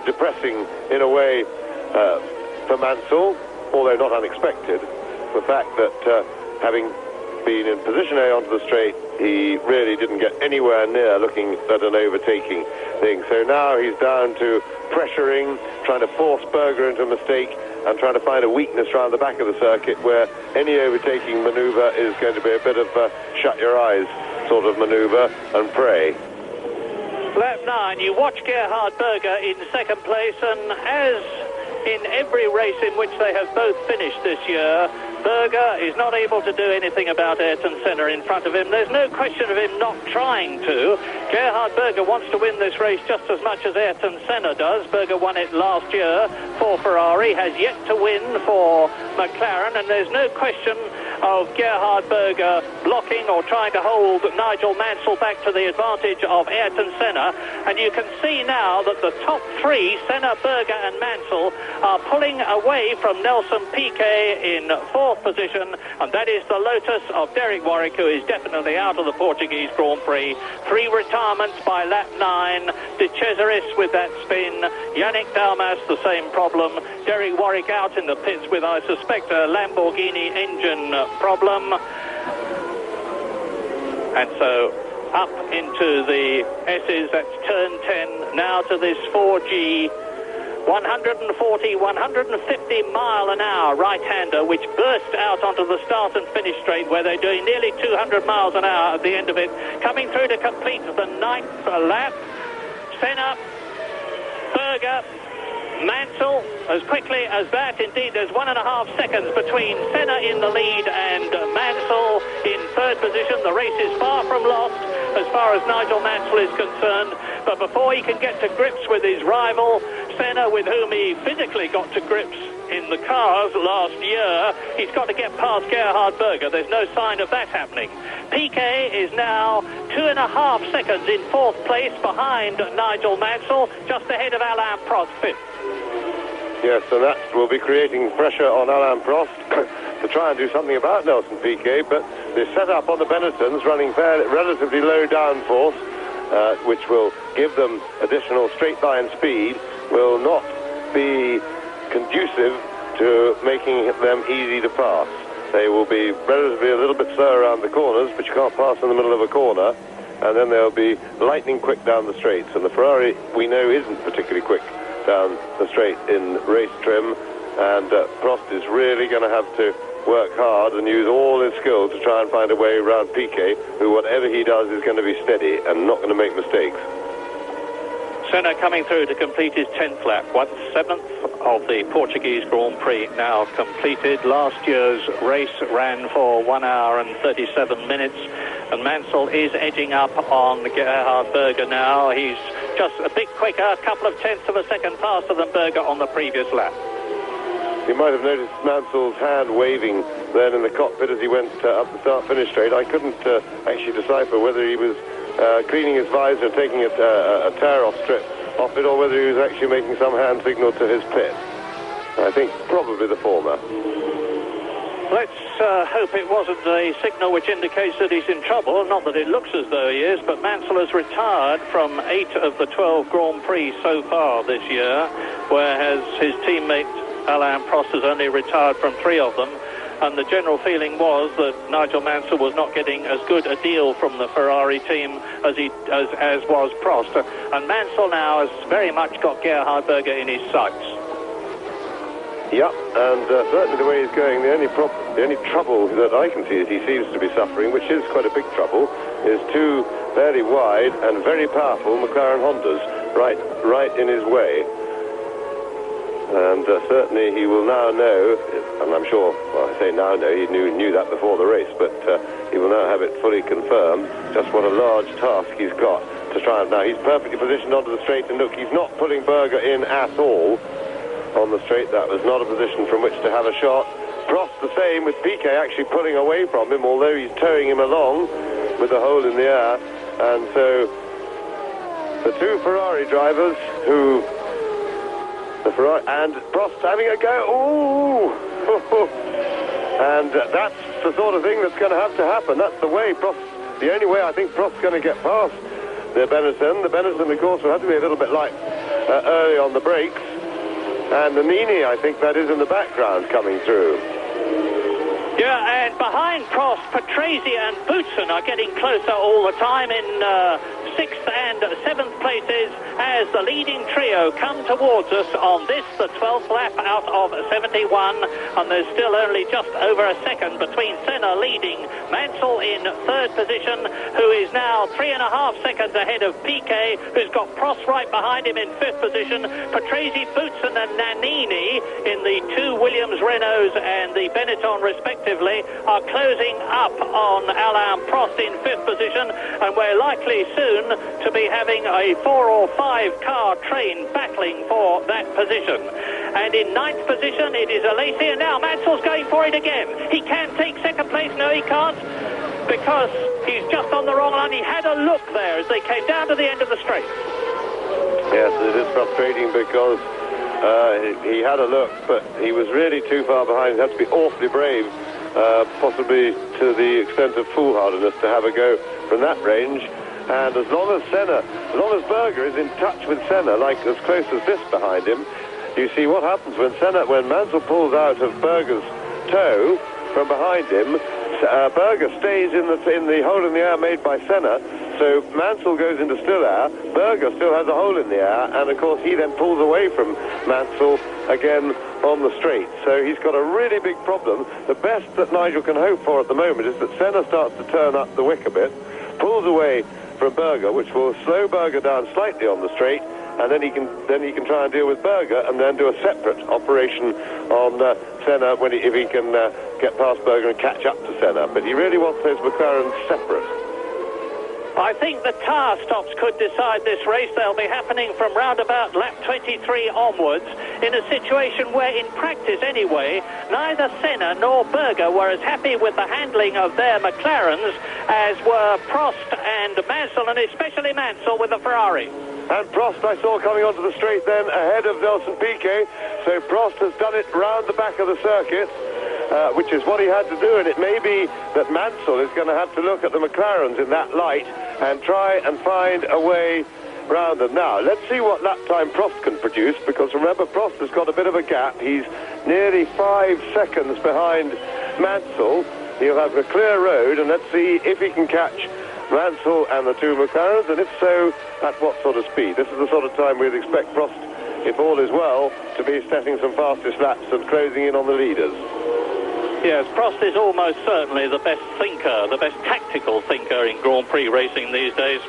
S10: depressing in a way for Mansell, although not unexpected. The fact that having been in position A onto the straight, he really didn't get anywhere near looking at an overtaking thing. So now he's down to pressuring, trying to force Berger into a mistake, and trying to find a weakness around the back of the circuit where any overtaking manoeuvre is going to be a bit of a shut your eyes sort of manoeuvre and pray.
S6: Lap 9, you watch Gerhard Berger in 2nd place, and as in every race in which they have both finished this year, Berger is not able to do anything about Ayrton Senna in front of him. There's no question of him not trying to. Gerhard Berger wants to win this race just as much as Ayrton Senna does. Berger won it last year for Ferrari, has yet to win for McLaren, and there's no question of Gerhard Berger blocking or trying to hold Nigel Mansell back to the advantage of Ayrton Senna. And you can see now that the top 3, Senna, Berger and Mansell, are pulling away from Nelson Piquet in 4th position, and that is the Lotus of Derek Warwick, who is definitely out of the Portuguese Grand Prix. 3 retirements by lap 9. De Cesaris with that spin. Yannick Dalmas, the same problem. Derek Warwick out in the pits with, I suspect, a Lamborghini engine problem. And so up into the S's, that's turn 10, now to this 4G 140, 150 mile an hour right-hander, which burst out onto the start and finish straight, where they're doing nearly 200 miles an hour at the end of it. Coming through to complete the 9th lap. Senna, Berger, Mansell, as quickly as that. Indeed, there's 1.5 seconds between Senna in the lead and Mansell in third position. The race is far from lost as far as Nigel Mansell is concerned. But before he can get to grips with his rival, Senna, with whom he physically got to grips in the cars last year, he's got to get past Gerhard Berger. There's no sign of that happening. Piquet is now 2.5 seconds in fourth place behind Nigel Mansell, just ahead of Alain Prost, fifth.
S10: Yes, and that will be creating pressure on Alain Prost to try and do something about Nelson Piquet, but the setup on the Benettons running relatively low downforce, which will give them additional straight line speed, will not be conducive to making them easy to pass. They will be relatively a little bit slower around the corners, but you can't pass in the middle of a corner, and then they'll be lightning quick down the straights. And the Ferrari, we know, isn't particularly quick down the straight in race trim, and Prost is really going to have to work hard and use all his skill to try and find a way around Piquet, who, whatever he does, is going to be steady and not going to make mistakes.
S6: Senna coming through to complete his 10th lap, 1/7 of the Portuguese Grand Prix now completed. Last year's race ran for 1 hour and 37 minutes, and Mansell is edging up on Gerhard Berger now. He's just a bit quicker, a couple of tenths of a second faster than Berger on the previous lap.
S10: You might have noticed Mansell's hand waving then in the cockpit as he went up the start-finish straight. I couldn't actually decipher whether he was cleaning his visor and taking a tear-off strip off it, or whether he was actually making some hand signal to his pit. I think probably the former.
S6: Let's hope it wasn't a signal which indicates that he's in trouble. Not that it looks as though he is, but Mansell has retired from 8 of the 12 Grand Prix so far this year, whereas his teammate Alain Prost has only retired from 3 of them. And the general feeling was that Nigel Mansell was not getting as good a deal from the Ferrari team as was Prost. And Mansell now has very much got Gerhard Berger in his sights.
S10: Yeah, and certainly the way he's going, the only trouble that I can see that he seems to be suffering, which is quite a big trouble, is 2 very wide and very powerful McLaren Hondas right in his way. And certainly he will now know, and I'm sure, well, I say now know, he knew that before the race, but he will now have it fully confirmed just what a large task he's got to try and... Now, he's perfectly positioned onto the straight, and look, he's not putting Berger in at all on the straight. That was not a position from which to have a shot. Prost the same, with Piquet actually pulling away from him, although he's towing him along with the hole in the air. And so the 2 Ferrari drivers who... and Prost having a go. Ooh! And that's the sort of thing that's going to have to happen. That's the way Prost, the only way I think Prost's going to get past the Benetton. The Benetton, of course, will have to be a little bit light early on the brakes. And the Nini, I think that is in the background coming through.
S6: Yeah, and behind Prost, Patrese and Boutsen are getting closer all the time in 6th and 7th places as the leading trio come towards us on this, the 12th lap out of 71, and there's still only just over a second between Senna leading, Mansell in 3rd position, who is now 3.5 seconds ahead of Piquet, who's got Prost right behind him in 5th position. Patrese, Boutsen and Nannini in the 2 Williams Renaults and the Benetton respectively are closing up on Alain Prost in 5th position, and we're likely soon to be having a 4 or 5 car train battling for that position. And in 9th position it is Alesi, and now Mansell's going for it again. He can take 2nd place. No, he can't, because he's just on the wrong line. He had a look there as they came down to the end of the straight.
S10: Yes, it is frustrating because he had a look, but he was really too far behind. He had to be awfully brave, possibly to the extent of foolhardiness, to have a go from that range. And as long as Berger is in touch with Senna, like as close as this behind him, you see what happens when Mansell pulls out of Berger's toe from behind him. Berger stays in the hole in the air made by Senna. So Mansell goes into still air, Berger still has a hole in the air, and of course he then pulls away from Mansell again on the straight. So he's got a really big problem. The best that Nigel can hope for at the moment is that Senna starts to turn up the wick a bit, pulls away from Berger, which will slow Berger down slightly on the straight, and then he can try and deal with Berger and then do a separate operation on Senna if he can get past Berger and catch up to Senna. But he really wants those McLarens separate.
S6: I think the tyre stops could decide this race. They'll be happening from round about lap 23 onwards, in a situation where, in practice anyway, neither Senna nor Berger were as happy with the handling of their McLarens as were Prost and Mansell, and especially Mansell with the Ferrari.
S10: And Prost I saw coming onto the straight then ahead of Nelson Piquet, so Prost has done it round the back of the circuit, which is what he had to do, and it may be that Mansell is going to have to look at the McLarens in that light and try and find a way round them. Now, let's see what lap time Prost can produce, because remember, Prost has got a bit of a gap. He's nearly 5 seconds behind Mansell. He'll have a clear road, and let's see if he can catch Mansell and the two McLarens, and if so, at what sort of speed. This is the sort of time we'd expect Prost, if all is well, to be setting some fastest laps and closing in on the leaders.
S6: Yes, Prost is almost certainly the best thinker, the best tactical thinker in Grand Prix racing these days.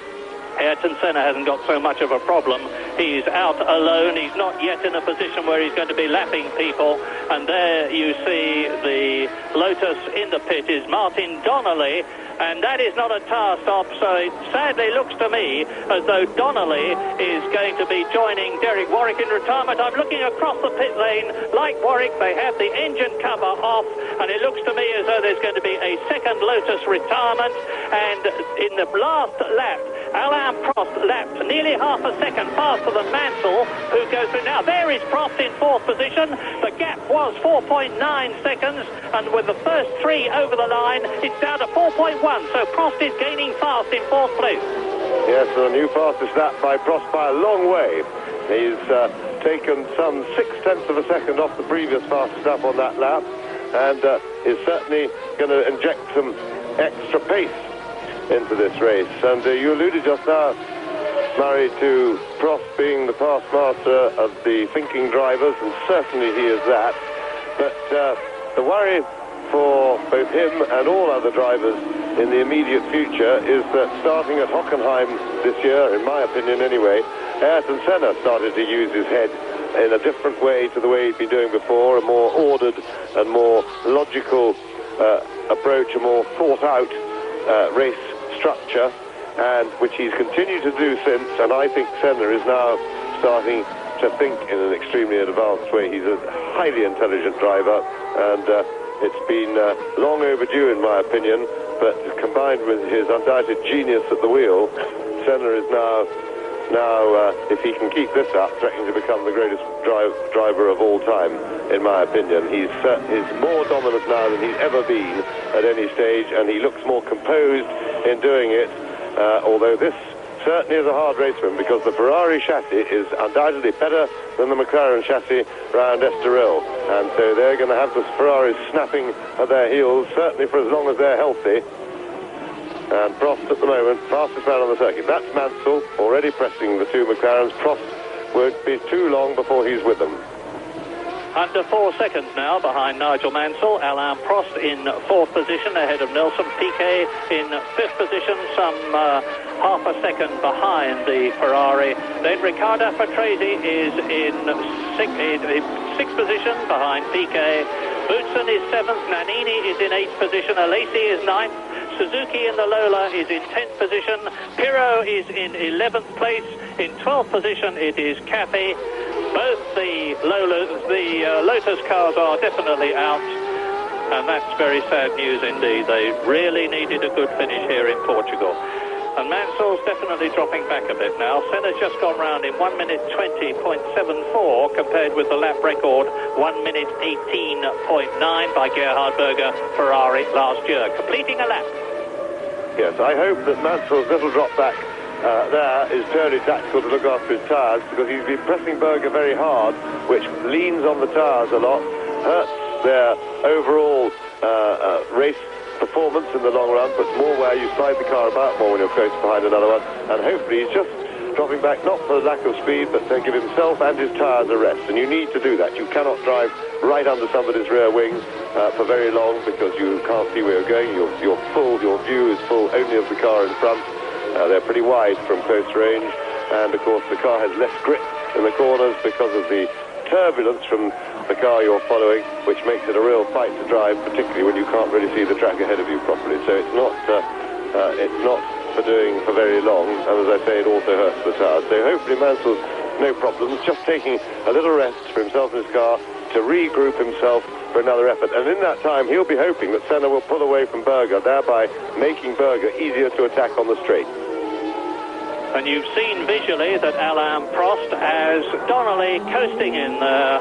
S6: Ayrton Senna hasn't got so much of a problem. He's out alone. He's not yet in a position where he's going to be lapping people. And there you see the Lotus in the pit is Martin Donnelly. And that is not a tyre stop, so it sadly looks to me as though Donnelly is going to be joining Derek Warwick in retirement. I'm looking across the pit lane. Like Warwick, they have the engine cover off, and it looks to me as though there's going to be a second Lotus retirement. And in the last lap, Alain Prost lapped nearly half a second faster than Mansell, who goes through now. There is Prost in fourth position. The gap was 4.9 seconds, and with the first three over the line, it's down to 4.1. So Prost is gaining fast in fourth place.
S10: Yes, a new fastest lap by Prost by a long way. He's taken some 0.6 of a second off the previous fastest lap on that lap, and is certainly going to inject some extra pace into this race. And you alluded just now, Murray, to Prost being the past master of the thinking drivers, and certainly he is that. But the worry for both him and all other drivers in the immediate future is that starting at Hockenheim this year, in my opinion anyway, Ayrton Senna started to use his head in a different way to the way he'd been doing before, a more ordered and more logical approach, a more thought out race structure, and which he's continued to do since. And I think Senna is now starting to think in an extremely advanced way. He's a highly intelligent driver, and it's been long overdue in my opinion, but combined with his undoubted genius at the wheel, Senna is now if he can keep this up, threatening to become the greatest driver of all time, in my opinion. He's more dominant now than he's ever been at any stage, and he looks more composed in doing it, although this certainly is a hard race for him, because the Ferrari chassis is undoubtedly better than the McLaren chassis round Estoril, and so they're going to have the Ferraris snapping at their heels, certainly for as long as they're healthy. And Prost at the moment, fastest man on the circuit. That's Mansell, already pressing the two McLarens. Prost won't be too long before he's with them.
S6: Under 4 seconds now behind Nigel Mansell. Alain Prost in fourth position ahead of Nelson Piquet in fifth position, some half a second behind the Ferrari. Then Riccardo Patrese is in sixth position behind Piquet. Boutsen is seventh. Nannini is in eighth position. Alesi is ninth. Suzuki in the Lola is in 10th position. Pirro is in 11th place. In 12th position it is Cathy. Both the Lotus cars are definitely out, and that's very sad news indeed. They really needed a good finish here in Portugal. And Mansell's definitely dropping back a bit now. Senna's just gone round in 1 minute 20.74 compared with the lap record 1 minute 18.9 by Gerhard Berger Ferrari last year, completing a lap.
S10: Yes, I hope that Mansell's little drop back there is purely tactical to look after his tyres, because he's been pressing Berger very hard, which leans on the tyres a lot, hurts their overall race performance in the long run, puts more wear, you slide the car about more when you're close behind another one, and hopefully he's just dropping back, not for lack of speed, but to give himself and his tyres a rest. And you need to do that. You cannot drive right under somebody's rear wing for very long, because you can't see where you're going. You're full, your view is full only of the car in front. They're pretty wide from close range, and of course the car has less grip in the corners because of the turbulence from the car you're following, which makes it a real fight to drive, particularly when you can't really see the track ahead of you properly. So it's not for doing for very long, and as I say, it also hurts the tyres. So hopefully Mansell's no problems, just taking a little rest for himself and his car to regroup himself for another effort. And in that time, he'll be hoping that Senna will pull away from Berger, thereby making Berger easier to attack on the straight.
S6: And you've seen visually that Alain Prost, as Donnelly coasting in there,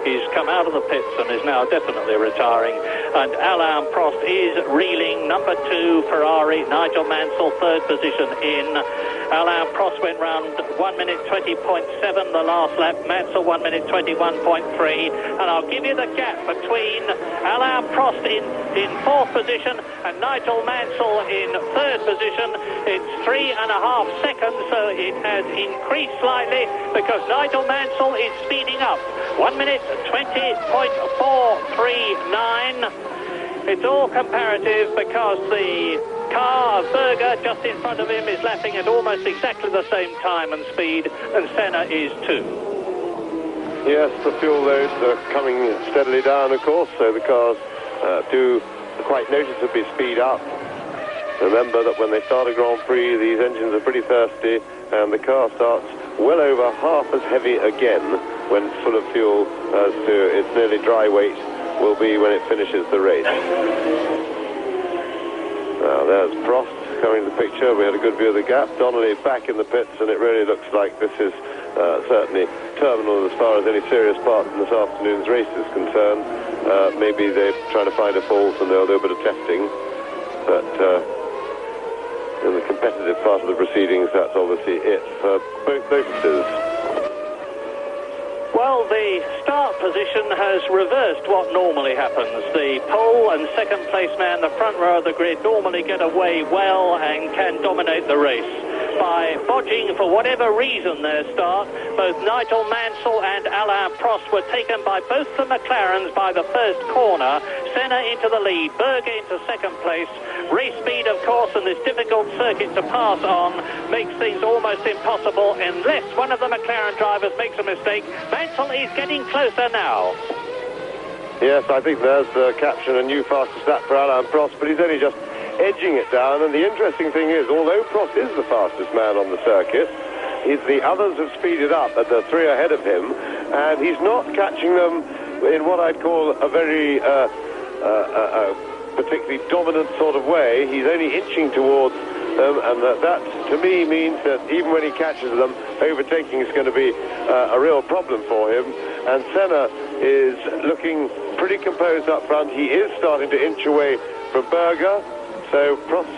S6: he's come out of the pits and is now definitely retiring. And Alain Prost is reeling. Number 2 Ferrari, Nigel Mansell, third position in. Alain Prost went round 1 minute 20.7 the last lap. Mansell 1 minute 21.3. And I'll give you the gap between Alain Prost in fourth position and Nigel Mansell in third position. It's 3.5 seconds, so it has increased slightly because Nigel Mansell is speeding up. 1 minute 20.439. It's all comparative because the car of Berger just in front of him is lapping at almost exactly the same time and speed, and Senna is 2.
S10: Yes, the fuel loads are coming steadily down, of course, so the cars do quite noticeably speed up. Remember that when they start a Grand Prix, these engines are pretty thirsty, and the car starts well over half as heavy again when it's full of fuel as to its nearly dry weight will be when it finishes the race. Now there's Prost coming to the picture. We had a good view of the gap. Donnelly back in the pits, and it really looks like this is certainly terminal as far as any serious part in this afternoon's race is concerned. Maybe they're trying to find a fault and they'll do a bit of testing, but in the competitive part of the proceedings, that's obviously it for both notices.
S6: Well, the start position has reversed what normally happens. The pole and second place man, the front row of the grid, normally get away well and can dominate the race. By bodging for whatever reason their start, both Nigel Mansell and Alain Prost were taken by both the McLarens by the first corner. Senna into the lead, Berger into second place. Race speed, of course, and this difficult circuit to pass on makes things almost impossible unless one of the McLaren drivers makes a mistake. Mansell is getting closer now.
S10: Yes, I think there's the caption, a new fastest lap for Alain Prost, but he's only just edging it down. And the interesting thing is, although Prost is the fastest man on the circuit, the others have speeded up at the 3 ahead of him, and he's not catching them in what I'd call a very particularly dominant sort of way. He's only inching towards them, and that to me means that even when he catches them, overtaking is going to be a real problem for him. And Senna is looking pretty composed up front. He is starting to inch away from Berger, so Prost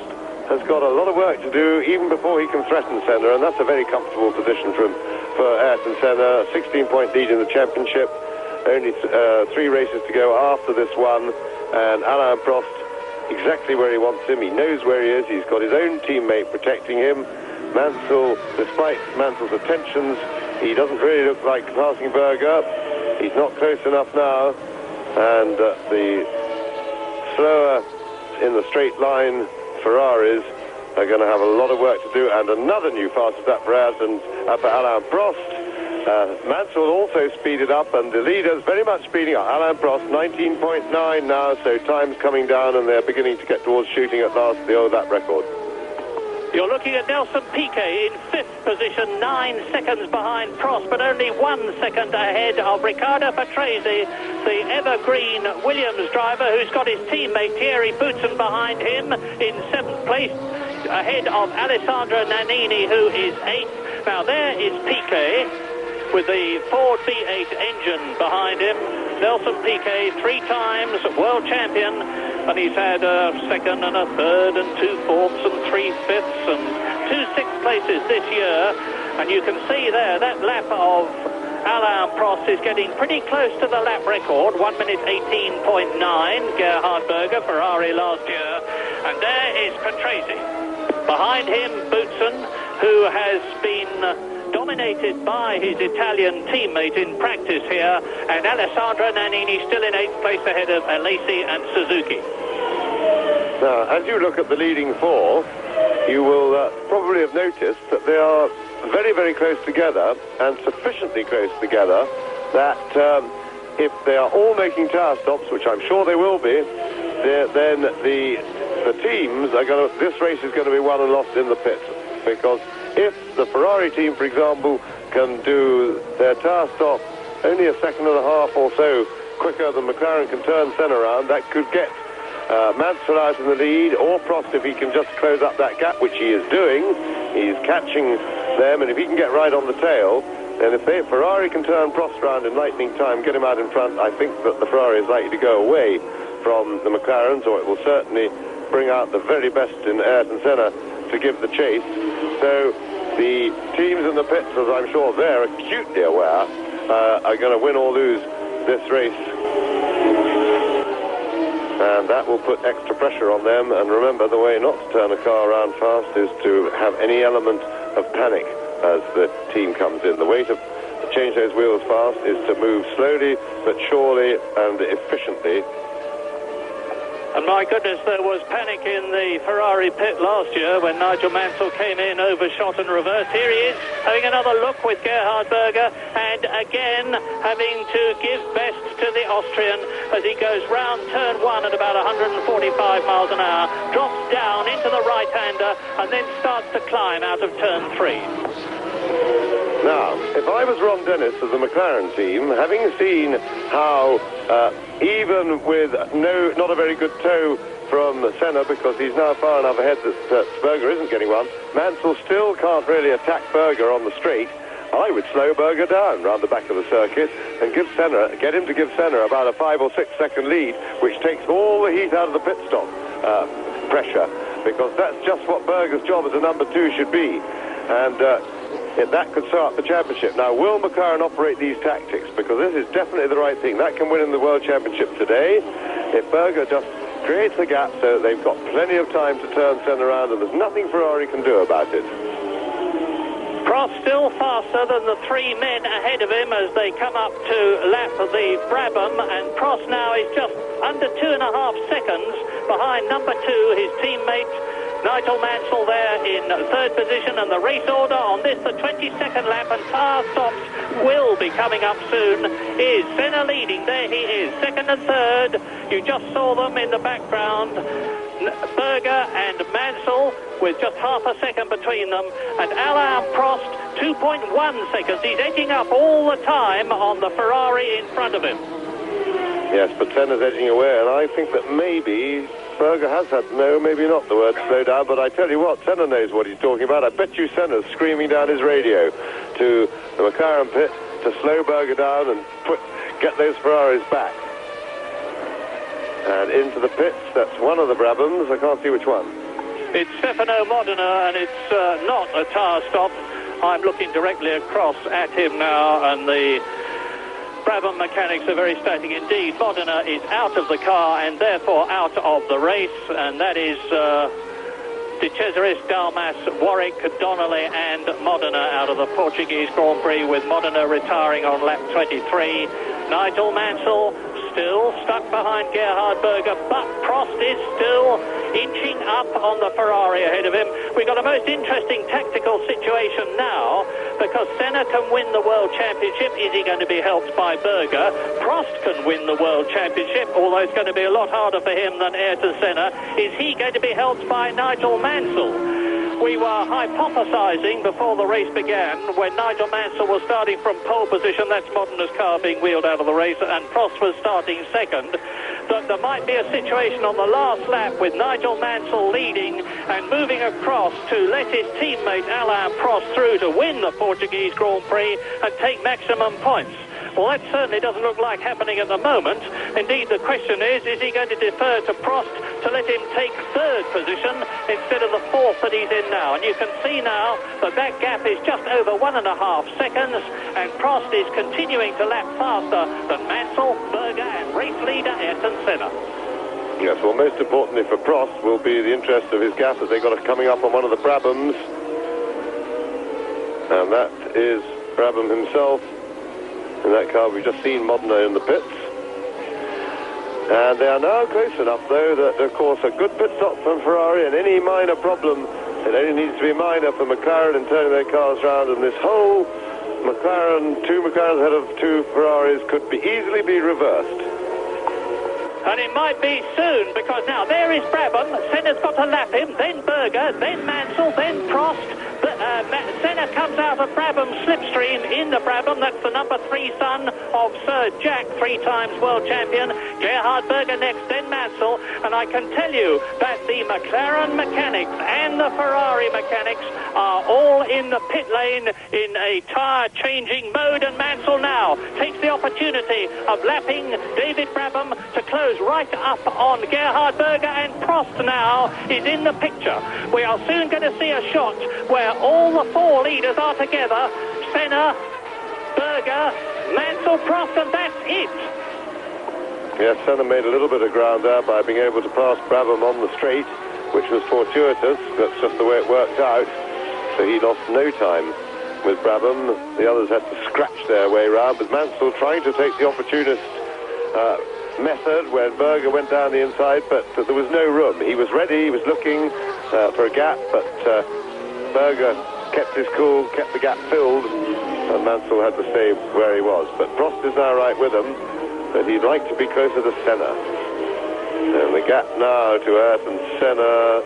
S10: has got a lot of work to do even before he can threaten Senna, and that's a very comfortable position for Ayrton Senna. 16-point lead in the championship, only 3 races to go after this one, and Alain Prost exactly where he wants him. He knows where he is. He's got his own teammate protecting him. Mansell, despite Mansell's attentions, he doesn't really look like passing Berger. He's not close enough now, and the slower in the straight line Ferraris are going to have a lot of work to do, and another new fastest lap for Alain Prost. Mansell also speeded up, and the leaders very much speeding up. Alain Prost 19.9 now, so time's coming down, and they're beginning to get towards shooting at last the old lap record.
S6: You're looking at Nelson Piquet in 5th position, 9 seconds behind Prost, but only 1 second ahead of Riccardo Patrese, the evergreen Williams driver, who's got his teammate Thierry Boutsen behind him in 7th place, ahead of Alessandro Nannini, who is 8th. Now there is Piquet with the Ford V8 engine behind him. Nelson Piquet, 3 times world champion, and he's had a 2nd and a 3rd and 2 4ths and 3 5ths and 2 6th places this year. And you can see there that lap of Alain Prost is getting pretty close to the lap record, 1 minute 18.9. Gerhard Berger, Ferrari last year. And there is Patrese. Behind him, Boutsen, who has been dominated by his Italian teammate in practice here, and Alessandro Nannini still in 8th place ahead of Alesi and Suzuki.
S10: Now, as you look at the leading four, you will probably have noticed that they are very, very close together, and sufficiently close together that if they are all making tyre stops, which I'm sure they will be, then the teams are going to, this race is going to be won and lost in the pits. Because if the Ferrari team, for example, can do their tyre stop only a second and a half or so quicker than McLaren can turn Senna around, that could get Mansell out in the lead, or Prost if he can just close up that gap, which he is doing. He's catching them, and if he can get right on the tail, then if Ferrari can turn Prost around in lightning time, get him out in front, I think that the Ferrari is likely to go away from the McLarens, or it will certainly bring out the very best in Ayrton Senna to give the chase. So the teams in the pits, as I'm sure they're acutely aware, are going to win or lose this race. And that will put extra pressure on them. And remember, the way not to turn a car around fast is to have any element of panic as the team comes in. The way to change those wheels fast is to move slowly but surely and efficiently.
S6: And my goodness, there was panic in the Ferrari pit last year when Nigel Mansell came in, overshot and reversed. Here he is, having another look with Gerhard Berger, and again having to give best to the Austrian as he goes round turn 1 at about 145 miles an hour, drops down into the right-hander, and then starts to climb out of turn 3.
S10: Now, if I was Ron Dennis of the McLaren team, having seen how even with not a very good toe from Senna, because he's now far enough ahead that Berger isn't getting one, Mansell still can't really attack Berger on the straight, I would slow Berger down round the back of the circuit and get him to give Senna about a 5 or 6 second lead, which takes all the heat out of the pit stop pressure, because that's just what Berger's job as a number 2 should be. And that could sew up the championship. Now, will McLaren operate these tactics? Because this is definitely the right thing. That can win in the World Championship today if Berger just creates a gap so that they've got plenty of time to turn Senna around, and there's nothing Ferrari can do about it.
S6: Prost still faster than the 3 men ahead of him as they come up to lap the Brabham, and Prost now is just under 2.5 seconds behind number 2, his teammate Nigel Mansell there in 3rd position. And the race order on this, the 22nd lap, and tyre stops will be coming up soon, is Senna leading. There he is, 2nd and 3rd. You just saw them in the background, Berger and Mansell, with just half a second between them, and Alain Prost 2.1 seconds. He's edging up all the time on the Ferrari in front of him.
S10: Yes, but Senna's edging away, and I think that maybe Berger has had, no, maybe not the word slow down, but I tell you what, Senna knows what he's talking about. I bet you Senna's screaming down his radio to the McLaren pit to slow Berger down and get those Ferraris back. And into the pits, that's one of the Brabhams, I can't see which one.
S6: It's Stefano Modena, and it's not a tyre stop. I'm looking directly across at him now, and the Brabham mechanics are very static indeed. Modena is out of the car and therefore out of the race, and that is De Cesaris, Dalmas, Warwick, Donnelly and Modena out of the Portuguese Grand Prix, with Modena retiring on lap 23. Nigel Mansell still stuck behind Gerhard Berger, but Prost is still inching up on the Ferrari ahead of him. We've got a most interesting tactical situation now, because Senna can win the World Championship. Is he going to be helped by Berger? Prost can win the World Championship, although it's going to be a lot harder for him than Ayrton Senna. Is he going to be helped by Nigel Mansell? We were hypothesizing before the race began, when Nigel Mansell was starting from pole position, that's Modena's car being wheeled out of the race, and Prost was starting second, that there might be a situation on the last lap with Nigel Mansell leading and moving across to let his teammate Alain Prost through to win the Portuguese Grand Prix and take maximum points. Well, that certainly doesn't look like happening at the moment. Indeed, the question is he going to defer to Prost to let him take third position instead of the fourth that he's in now. And you can see now that that gap is just over 1.5 seconds, and Prost is continuing to lap faster than Mansell, Berger and race leader Ayrton Senna.
S10: Yes, well, most importantly for Prost will be the interest of his gap as they got coming up on one of the Brabhams. And that is Brabham himself in that car. We've just seen Modena in the pits. And they are now close enough, though, that, of course, a good pit stop from Ferrari and any minor problem, it only needs to be minor for McLaren in turning their cars round, and this whole two McLarens ahead of two Ferraris could easily be reversed.
S6: And it might be soon, because now there is Brabham. Senna's got to lap him, then Berger, then Mansell, then Prost. Senna comes out of Brabham's slipstream in the Brabham. That's the number 3 son of Sir Jack, 3 times world champion. Gerhard Berger next, then Mansell. And I can tell you that the McLaren mechanics and the Ferrari mechanics are all in the pit lane in a tyre-changing mode. And Mansell now takes the opportunity of lapping David Brabham to close right up on Gerhard Berger, and Prost now is in the picture. We are soon going to see a shot where all the 4 leaders are together. Senna, Berger, Mansell, Prost, and that's it.
S10: Yes, Senna made a little bit of ground there by being able to pass Brabham on the straight, which was fortuitous. That's just the way it worked out. So he lost no time with Brabham. The others had to scratch their way round, but Mansell trying to take the opportunist method when Berger went down the inside, but there was no room. He was ready, he was looking for a gap, but Berger kept his cool, kept the gap filled, and Mansell had to stay where he was. But Prost is now right with him, but he'd like to be closer to Senna. And the gap now to Ayrton Senna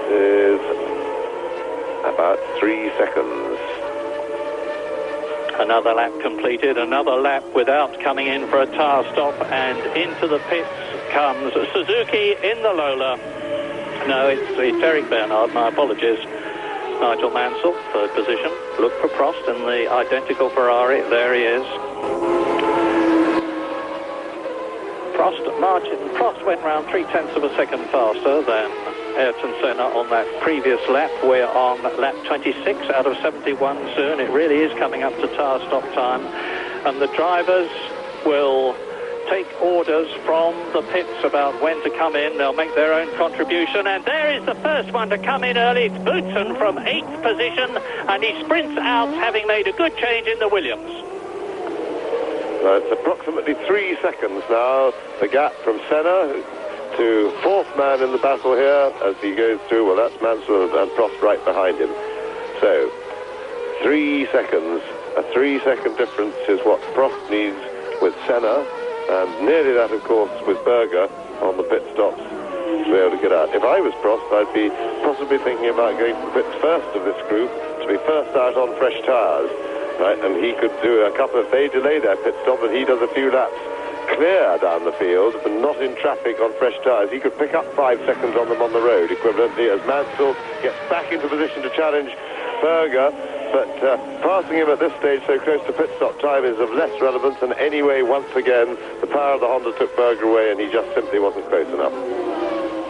S10: is about 3 seconds.
S6: Another lap completed, another lap without coming in for a tyre stop, and into the pits comes Suzuki in the Lola. No, it's Eric Bernard, my apologies. Nigel Mansell, third position. Look for Prost in the identical Ferrari. There he is. Prost went round 0.3 of a second faster than Ayrton Senna on that previous lap. We're on lap 26 out of 71 soon. It really is coming up to tyre stop time. And the drivers will take orders from the pits about when to come in. They'll make their own contribution. And there is the first one to come in early. It's Boutsen from 8th position. And he sprints out, having made a good change in the Williams.
S10: It's approximately 3 seconds now, the gap from Senna to 4th man in the battle here as he goes through. Well, that's Mansell and Prost right behind him. So, 3 seconds. A 3-second difference is what Prost needs with Senna, and nearly that, of course, with Berger on the pit stops to be able to get out. If I was Prost, I'd be possibly thinking about going to the pits first of this group to be first out on fresh tyres. Right, and he could do a couple of, they delay their pit stop, and he does a few laps clear down the field, but not in traffic on fresh tyres. He could pick up 5 seconds on them on the road, equivalently, as Mansell gets back into position to challenge Berger, but passing him at this stage so close to pit stop time is of less relevance, and anyway, once again, the power of the Honda took Berger away, and he just simply wasn't close enough.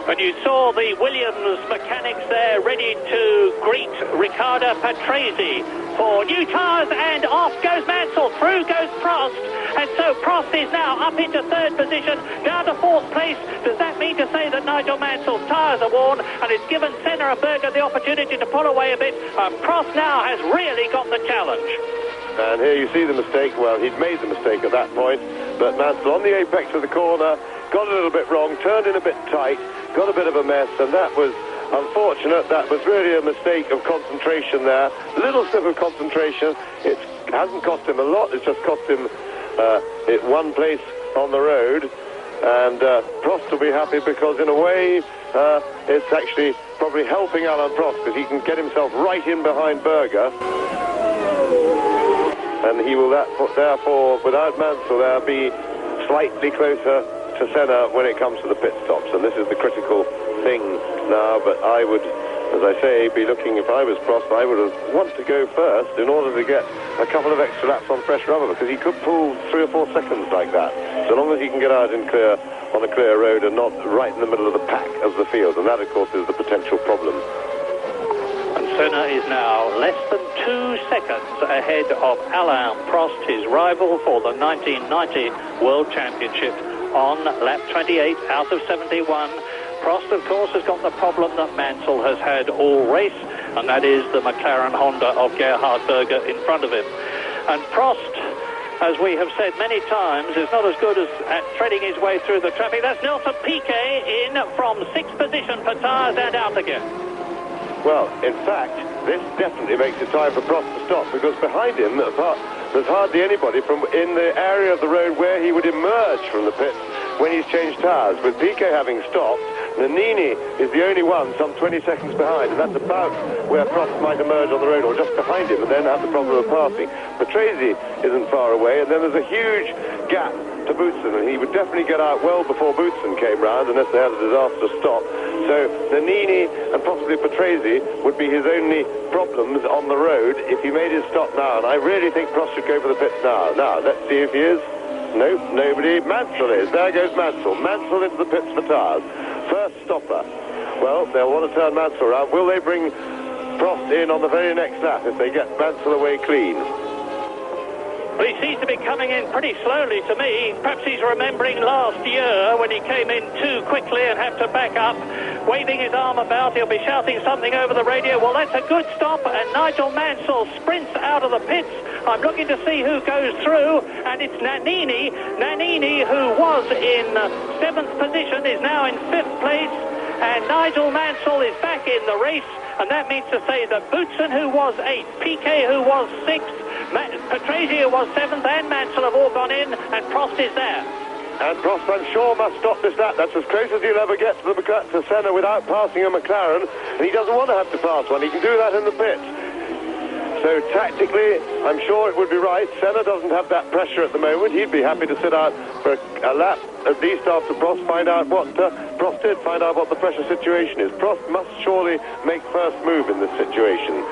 S6: And you saw the Williams mechanics there ready to greet Riccardo Patrese for new tyres, and off goes Mansell, through goes Prost, and so Prost is now up into 3rd position, down to 4th place. Does that mean to say that Nigel Mansell's tyres are worn, and it's given Senna and Berger the opportunity to pull away a bit, and Prost now has really got the challenge.
S10: And here you see the mistake. Well, he'd made the mistake at that point, but Mansell on the apex of the corner got a little bit wrong, turned in a bit tight, got a bit of a mess, and that was unfortunate. That was really a mistake of concentration there. Little slip of concentration. It hasn't cost him a lot. It's just cost him one place on the road. And Prost will be happy because, in a way, it's actually probably helping Alain Prost because he can get himself right in behind Berger. And he will therefore, without Mansell there, be slightly closer to Senna when it comes to the pit stops, and this is the critical thing now. But I would, as I say, be looking, if I was Prost, I would want to go first in order to get a couple of extra laps on fresh rubber, because he could pull 3 or 4 seconds like that. So long as he can get out and clear on a clear road and not right in the middle of the pack of the field, and that, of course, is the potential problem.
S6: And Senna is now less than 2 seconds ahead of Alain Prost, his rival for the 1990 World Championship, on lap 28 out of 71. Prost, of course, has got the problem that Mansell has had all race, and that is the McLaren Honda of Gerhard Berger in front of him. And Prost, as we have said many times, is not as good as at threading his way through the traffic. That's Nelson Piquet in from 6th position for tyres and out again.
S10: Well, in fact, this definitely makes it time for Prost to stop, because behind him, there's hardly anybody from in the area of the road where he would emerge from the pits when he's changed tyres. With Piquet having stopped, Nannini is the only one some 20 seconds behind, and that's about where Prost might emerge on the road, or just behind him, and then have the problem of passing. Patrese isn't far away, and then there's a huge gap to Boutsen, and he would definitely get out well before Boutsen came round, unless they had a disastrous stop. So Nannini and possibly Patrese would be his only problems on the road if he made his stop now, and I really think Prost should go for the pits now. Now, let's see if he is. Nope, nobody. Mansell is. There goes Mansell. Mansell into the pits for tyres. First stopper. Well, they'll want to turn Mansell around. Will they bring Prost in on the very next lap if they get Mansell away clean?
S6: Well, he seems to be coming in pretty slowly to me. Perhaps he's remembering last year when he came in too quickly and had to back up, waving his arm about. He'll be shouting something over the radio. Well, that's a good stop, and Nigel Mansell sprints out of the pits. I'm looking to see who goes through, and it's Nannini. Nannini, who was in 7th position, is now in 5th place, and Nigel Mansell is back in the race, and that means to say that Boutsen, who was 8th, Piquet, who was 6th, Patrese, who was 7th, and Mansell have all gone in, and Prost is there.
S10: And Prost, I'm sure, must stop this lap. That's as close as he'll ever get to Senna without passing a McLaren, and he doesn't want to have to pass one. He can do that in the pits. So tactically, I'm sure it would be right. Senna doesn't have that pressure at the moment. He'd be happy to sit out for a lap, at least after Prost, find out what Prost did, find out what the pressure situation is. Prost must surely make first move in this situation.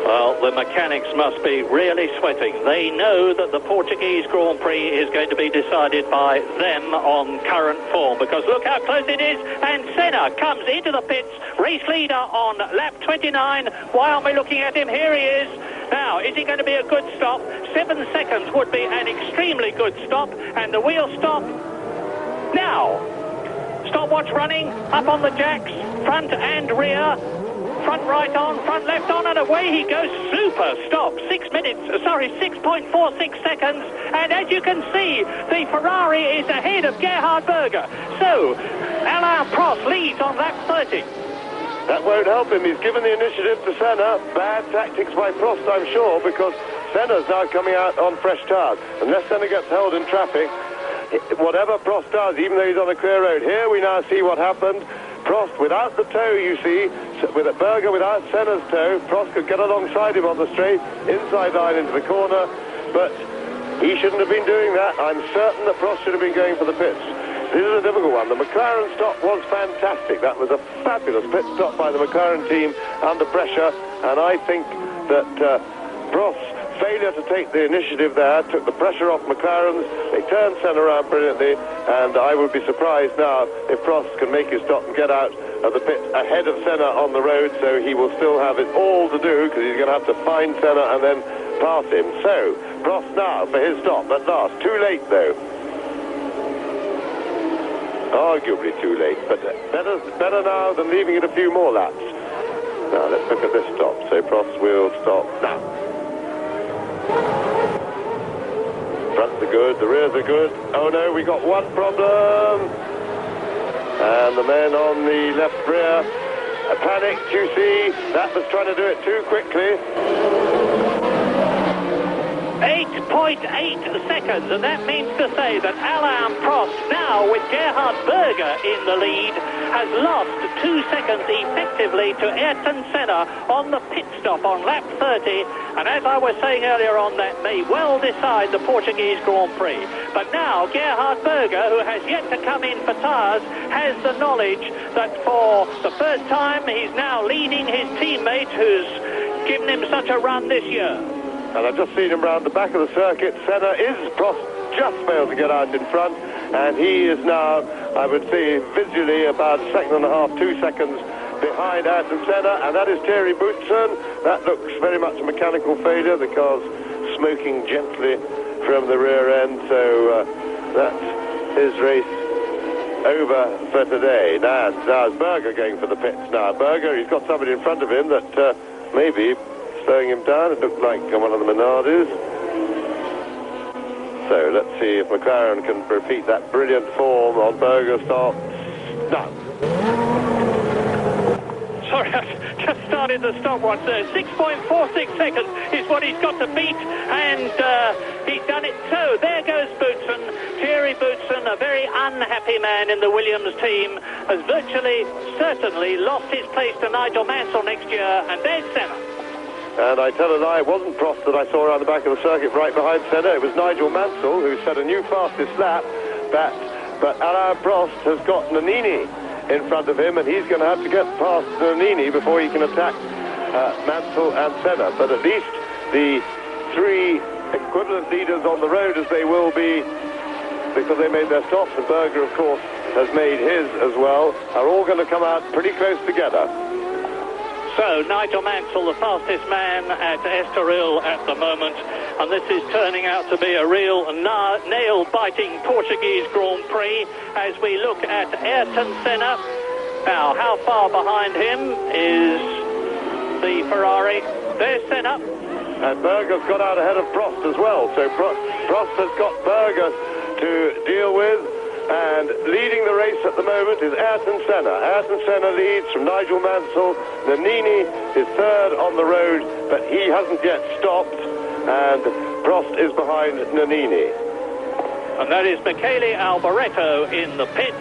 S6: Well, the mechanics must be really sweating. They know that the Portuguese Grand Prix is going to be decided by them on current form, because look how close it is, and Senna comes into the pits, race leader on lap 29. Why aren't we looking at him? Here he is. Now, is he going to be a good stop? 7 seconds would be an extremely good stop, and the wheel stop now. Stopwatch running, up on the jacks, front and rear. Front right on, front left on, and away he goes. Super stop. 6.46 seconds. And as you can see, the Ferrari is ahead of Gerhard Berger. So, Alain Prost leads on lap 30.
S10: That won't help him. He's given the initiative to Senna. Bad tactics by Prost, I'm sure, because Senna's now coming out on fresh tyres. Unless Senna gets held in traffic, whatever Prost does, even though he's on a clear road, here we now see what happened. Prost without the toe, you see, with a Berger without Senna's toe. Prost could get alongside him on the straight, inside line into the corner, but he shouldn't have been doing that. I'm certain that Prost should have been going for the pits. This is a difficult one. The McLaren stop was fantastic. That was a fabulous pit stop by the McLaren team under pressure, and I think that Prost's failure to take the initiative there took the pressure off McLaren's. They turned Senna around brilliantly, and I would be surprised now if Prost can make his stop and get out of the pit ahead of Senna on the road, so he will still have it all to do, because he's going to have to find Senna and then pass him. So, Prost now for his stop at last. Too late, though. Arguably too late, but better now than leaving it a few more laps. Now, let's look at this stop. So, Prost will stop now. Fronts are good, the rears are good. Oh no, we got one problem. And the men on the left rear panicked, you see. That was trying to do it too quickly.
S6: 8.8 seconds, and that means to say that Alain Prost, now with Gerhard Berger in the lead, has lost 2 seconds effectively to Ayrton Senna on the pit stop on lap 30, and as I was saying earlier on, that may well decide the Portuguese Grand Prix. But now Gerhard Berger, who has yet to come in for tyres, has the knowledge that for the first time he's now leading his teammate who's given him such a run this year.
S10: And I've just seen him round the back of the circuit. Senna Prost just failed to get out in front. and he is now, I would say, visually about a second and a half, 2 seconds behind Ayrton Senna, and that is Thierry Boutsen. That looks very much a mechanical failure, the car's smoking gently from the rear end, so that's his race over for today. Now it's Berger going for the pits now. Berger, he's got somebody in front of him that may be slowing him down. It looked like one of the Minardis. So let's see if McLaren can repeat that brilliant form on Berger start. No.
S6: Sorry, I just started the stopwatch there. 6.46 seconds is what he's got to beat, and he's done it. So there goes Boutsen. Thierry Boutsen, a very unhappy man in the Williams team, has virtually certainly lost his place to Nigel Mansell next year, and there's Senna.
S10: And I tell a lie, it wasn't Prost that I saw around the back of the circuit right behind Senna. It was Nigel Mansell who set a new fastest lap, but Alain Prost has got Nannini in front of him, and he's going to have to get past Nannini before he can attack Mansell and Senna. But at least the three equivalent leaders on the road, as they will be, because they made their stops, and Berger, of course, has made his as well, are all going to come out pretty close together.
S6: So Nigel Mansell, the fastest man at Estoril at the moment, and this is turning out to be a real nail-biting Portuguese Grand Prix as we look at Ayrton Senna. Now, how far behind him is the Ferrari? There's Senna.
S10: And Berger's got out ahead of Prost as well, so Prost has got Berger to deal with. And leading the race at the moment is Ayrton Senna. Ayrton Senna leads from Nigel Mansell. Nannini is third on the road, but he hasn't yet stopped. And Prost is behind Nannini.
S6: And that is Michele Alboreto in the pits.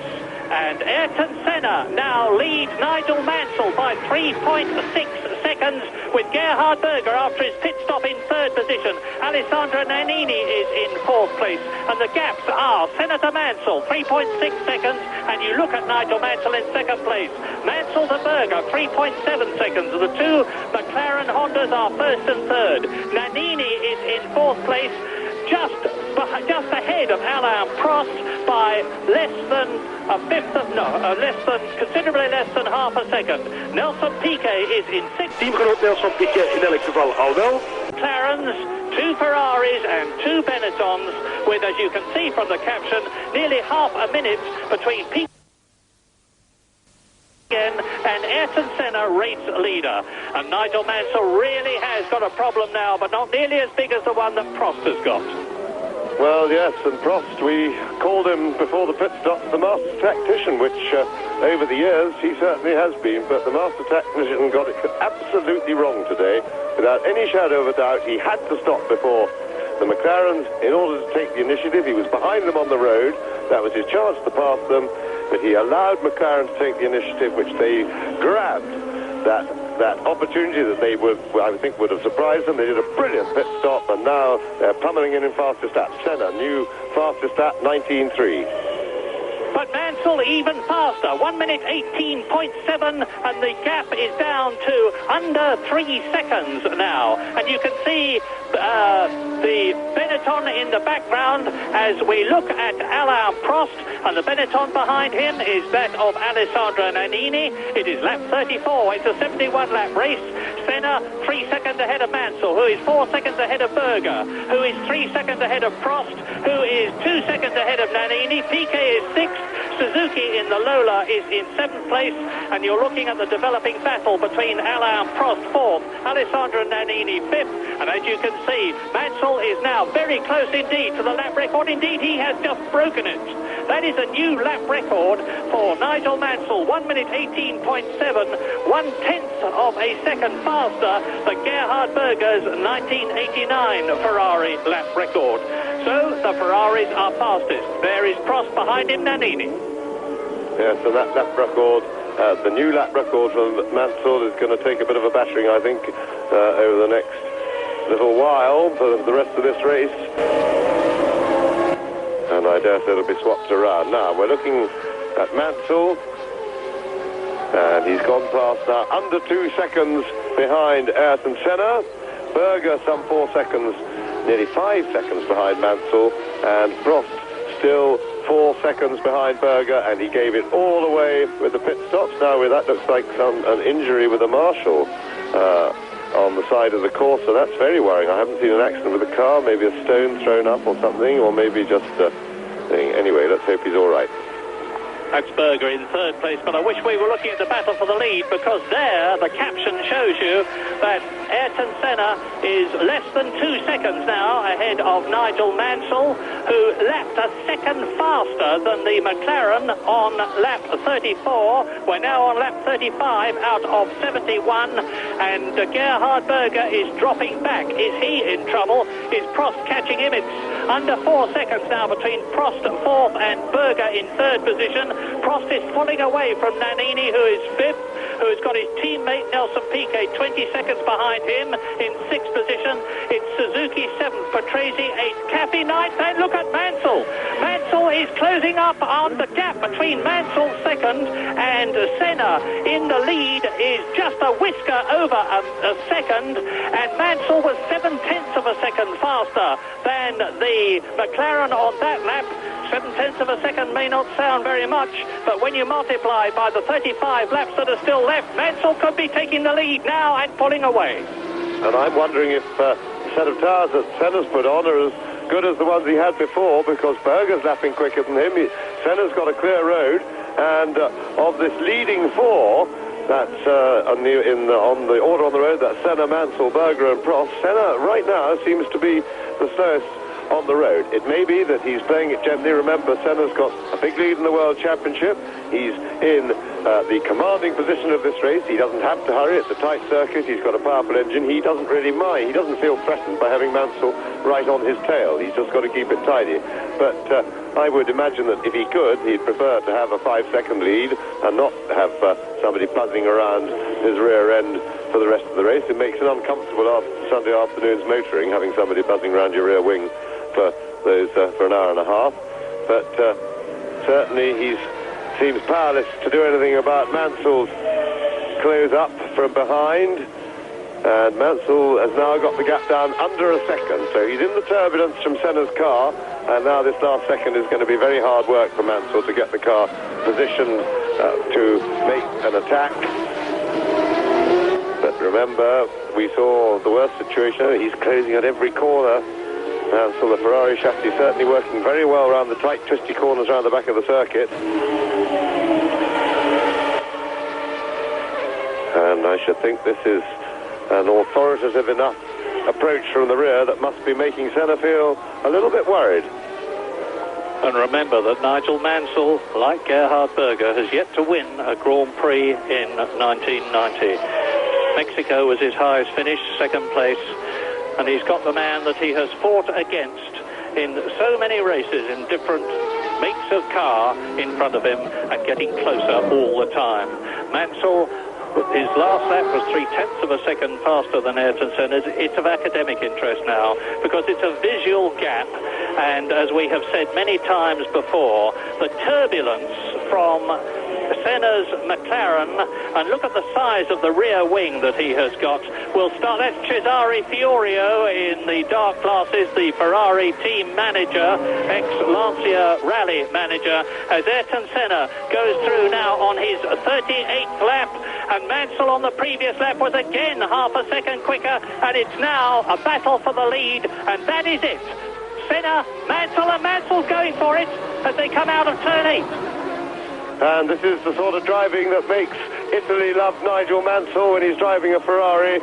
S6: And Ayrton Senna now leads Nigel Mansell by 3.6 seconds, with Gerhard Berger after his pit stop in third position. Alessandro Nannini is in fourth place, and the gaps are Senna to Mansell, 3.6 seconds, and you look at Nigel Mansell in second place. Mansell to Berger, 3.7 seconds. The two McLaren Hondas are first and third. Nannini is in fourth place, just ahead of Alain Prost by considerably less than half a second. Nelson Piquet is in sixth.
S8: Teamgenoot Nelson Piquet in elk geval al wel.
S6: McLarens, two Ferraris and two Benettons, with, as you can see from the caption, nearly half a minute between Piquet and Ayrton Senna, race leader. And Nigel Mansell really has got a problem now, but not nearly as big as the one that Prost has got.
S10: Well, yes, and Prost, we called him before the pit stop the master tactician, which over the years he certainly has been, but the master tactician got it absolutely wrong today. Without any shadow of a doubt, he had to stop before the McLarens in order to take the initiative. He was behind them on the road. That was his chance to pass them, but he allowed McLaren to take the initiative, which they grabbed that opportunity that they would, I think, would have surprised them. They did a brilliant pit stop, and now they're pummeling in fastest lap. Senna, new fastest lap, 19.3.
S6: But Mansell even faster, 1 minute 18.7, and the gap is down to under 3 seconds now. And you can see the Benetton in the background as we look at Alain Prost, and the Benetton behind him is that of Alessandro Nannini. It is lap 34. It's a 71-lap race. Senna 3 seconds ahead of Mansell, who is 4 seconds ahead of Berger, who is 3 seconds ahead of Prost, who is 2 seconds ahead of Nannini. Piquet is 6th. Suzuki in the Lola is in 7th place, and you're looking at the developing battle between Alain Prost 4th, Alessandro Nannini 5th, and as you can see, Mansell is now very close indeed to the lap record. Indeed, he has just broken it. That is a new lap record for Nigel Mansell, 1 minute 18.7, 1/10 of a second faster than Gerhard Berger's 1989 Ferrari lap record. So the Ferraris are fastest. There is Prost behind him, Nannini.
S10: Yes, and that lap record, the new lap record from Mansell is going to take a bit of a battering, I think, over the next little while for the rest of this race. And I dare say it'll be swapped around. Now, we're looking at Mansell, and he's gone past now, under 2 seconds behind Ayrton Senna. Berger some 4 seconds, nearly 5 seconds behind Mansell, and Prost still 4 seconds behind Berger, and he gave it all away with the pit stops. Now that looks like an injury with a marshal on the side of the course, so that's very worrying. I haven't seen an accident with a car, maybe a stone thrown up or something, or maybe just thing. Anyway, let's hope he's all right.
S6: That's Berger in third place, but I wish we were looking at the battle for the lead, because there the caption shows you that Ayrton Senna is less than 2 seconds now ahead of Nigel Mansell, who lapped a second faster than the McLaren on lap 34. We're now on lap 35 out of 71, and Gerhard Berger is dropping back. Is he in trouble? Is Prost catching him? It's under 4 seconds now between Prost fourth and Berger in third position. Prost is pulling away from Nannini, who is fifth, who has got his teammate Nelson Piquet 20 seconds behind him in sixth position. It's Suzuki seventh, Patrese eighth, Caffey ninth, and look at Mansell. Mansell is closing up on the gap between Mansell second and Senna in the lead is just a whisker over a second, and Mansell was 7/10 of a second faster than the McLaren on that lap. 7/10 of a second may not sound very much, but when you multiply by the 35 laps that are still left, Mansell could be taking the lead now and pulling away.
S10: And I'm wondering if the set of tyres that Senna's put on are as good as the ones he had before, because Berger's lapping quicker than him. Senna's got a clear road, and of this leading four, that's on the order on the road, that's Senna, Mansell, Berger and Prost. Senna right now seems to be the slowest on the road. It may be that he's playing it gently. Remember, Senna's got a big lead in the World Championship. He's in the commanding position of this race. He doesn't have to hurry. It's a tight circuit. He's got a powerful engine. He doesn't really mind. He doesn't feel threatened by having Mansell right on his tail. He's just got to keep it tidy. But I would imagine that if he could, he'd prefer to have a 5-second lead and not have somebody buzzing around his rear end for the rest of the race. It makes it uncomfortable after Sunday afternoon's motoring, having somebody buzzing around your rear wing for an hour and a half. But certainly he seems powerless to do anything about Mansell's close up from behind, and Mansell has now got the gap down under a second, so he's in the turbulence from Senna's car, and now this last second is going to be very hard work for Mansell to get the car positioned to make an attack. But remember, we saw the worst situation. He's closing at every corner. Mansell, the Ferrari chassis, certainly working very well around the tight, twisty corners around the back of the circuit. And I should think this is an authoritative enough approach from the rear that must be making Senna feel a little bit worried.
S6: And remember that Nigel Mansell, like Gerhard Berger, has yet to win a Grand Prix in 1990. Mexico was his highest finish, second place. And he's got the man that he has fought against in so many races in different makes of car in front of him and getting closer all the time. Mansell, his last lap was 0.3 of a second faster than Ayrton Senna. It's of academic interest now because it's a visual gap, and as we have said many times before, the turbulence from Senna's McLaren, and look at the size of the rear wing that he has got, will start. That's Cesare Fiorio in the dark glasses, the Ferrari team manager, ex-Lancia rally manager, as Ayrton Senna goes through now on his 38th lap, and Mansell on the previous lap was again half a second quicker, and it's now a battle for the lead, and that is it. Senna, Mansell, and Mansell's going for it as they come out of turn 8.
S10: And this is the sort of driving that makes Italy love Nigel Mansell when he's driving a Ferrari.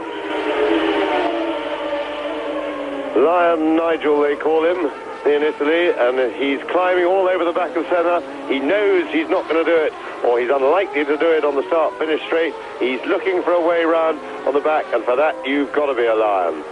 S10: Lion Nigel, they call him in Italy, and he's climbing all over the back of Senna. He knows he's not going to do it, or he's unlikely to do it on the start-finish straight. He's looking for a way round on the back, and for that, you've got to be a lion.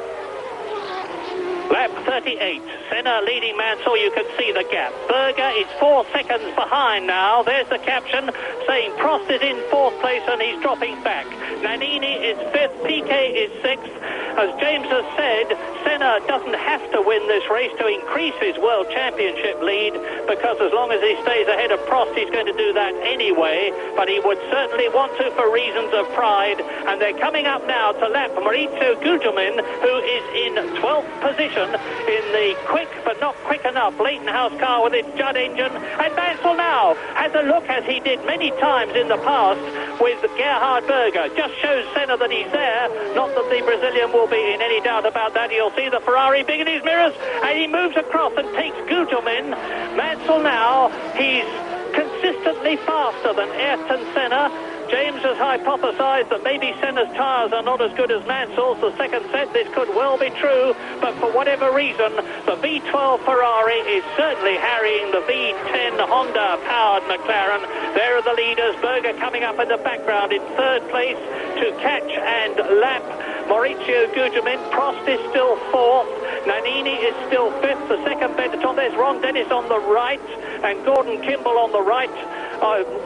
S6: Lap 38, Senna leading Mansell, you can see the gap. Berger is 4 seconds behind now. There's the caption saying Prost is in 4th place and he's dropping back. Nannini is 5th, Piquet is 6th, As James has said, Senna doesn't have to win this race to increase his World Championship lead, because as long as he stays ahead of Prost, he's going to do that anyway, but he would certainly want to for reasons of pride. And they're coming up now to lap Maurizio Gugelmin, who is in 12th position in the quick but not quick enough Leighton House car with its Judd engine. And Mansell now has a look, as he did many times in the past with Gerhard Berger. Just shows Senna that he's there. Not that the Brazilian will be in any doubt about that. You'll see the Ferrari big in his mirrors, and he moves across and takes Gugelmin. Mansell now, he's consistently faster than Ayrton Senna. James has hypothesized that maybe Senna's tyres are not as good as Mansell's. The second set, this could well be true, but for whatever reason, the V12 Ferrari is certainly harrying the V10 Honda-powered McLaren. There are the leaders. Berger coming up in the background in third place to catch and lap Maurizio Gugelmin. Prost is still fourth. Nannini is still fifth. The second Benetton, there's Ron Dennis on the right and Gordon Kimball on the right.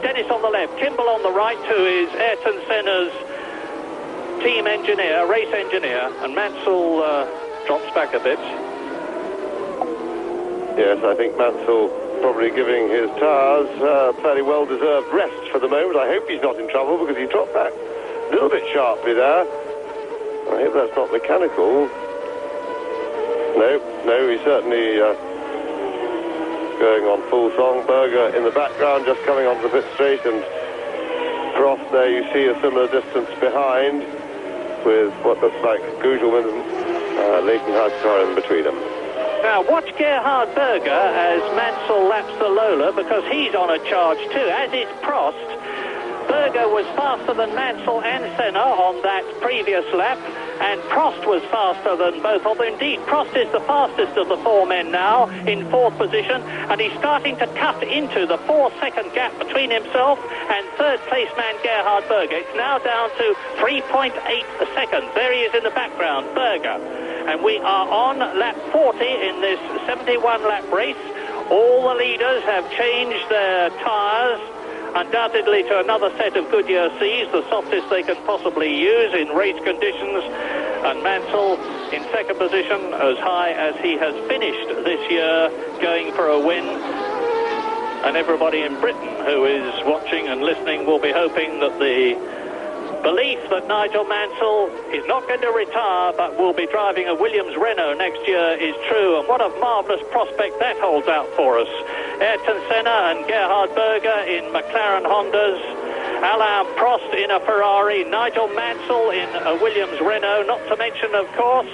S6: Dennis on the left, Kimball on the right, who is Ayrton Senna's team engineer, race engineer, and Mansell drops back a bit.
S10: Yes, I think Mansell probably giving his tyres fairly well-deserved rest for the moment. I hope he's not in trouble, because he dropped back a little bit sharply there. I hope that's not mechanical. No, he's certainly going on full song. Berger in the background, just coming onto the pit straight, and Prost there you see a similar distance behind, with what looks like Gugelmin and Leighton House car in between them.
S6: Now watch Gerhard Berger as Mansell laps the Lola, because he's on a charge too, as is Prost. Berger was faster than Mansell and Senna on that previous lap, and Prost was faster than both of them. Indeed, Prost is the fastest of the four men now, in fourth position, and he's starting to cut into the 4-second gap between himself and third place man Gerhard Berger. It's now down to 3.8 seconds. There he is in the background, Berger. And we are on lap 40 in this 71-lap race. All the leaders have changed their tyres, undoubtedly to another set of Goodyear Cs, the softest they can possibly use in race conditions. And Mansell in second position, as high as he has finished this year, going for a win. And everybody in Britain who is watching and listening will be hoping that the belief that Nigel Mansell is not going to retire but will be driving a Williams Renault next year is true. And what a marvellous prospect that holds out for us. Ayrton Senna and Gerhard Berger in McLaren Hondas, Alain Prost in a Ferrari, Nigel Mansell in a Williams Renault, not to mention, of course,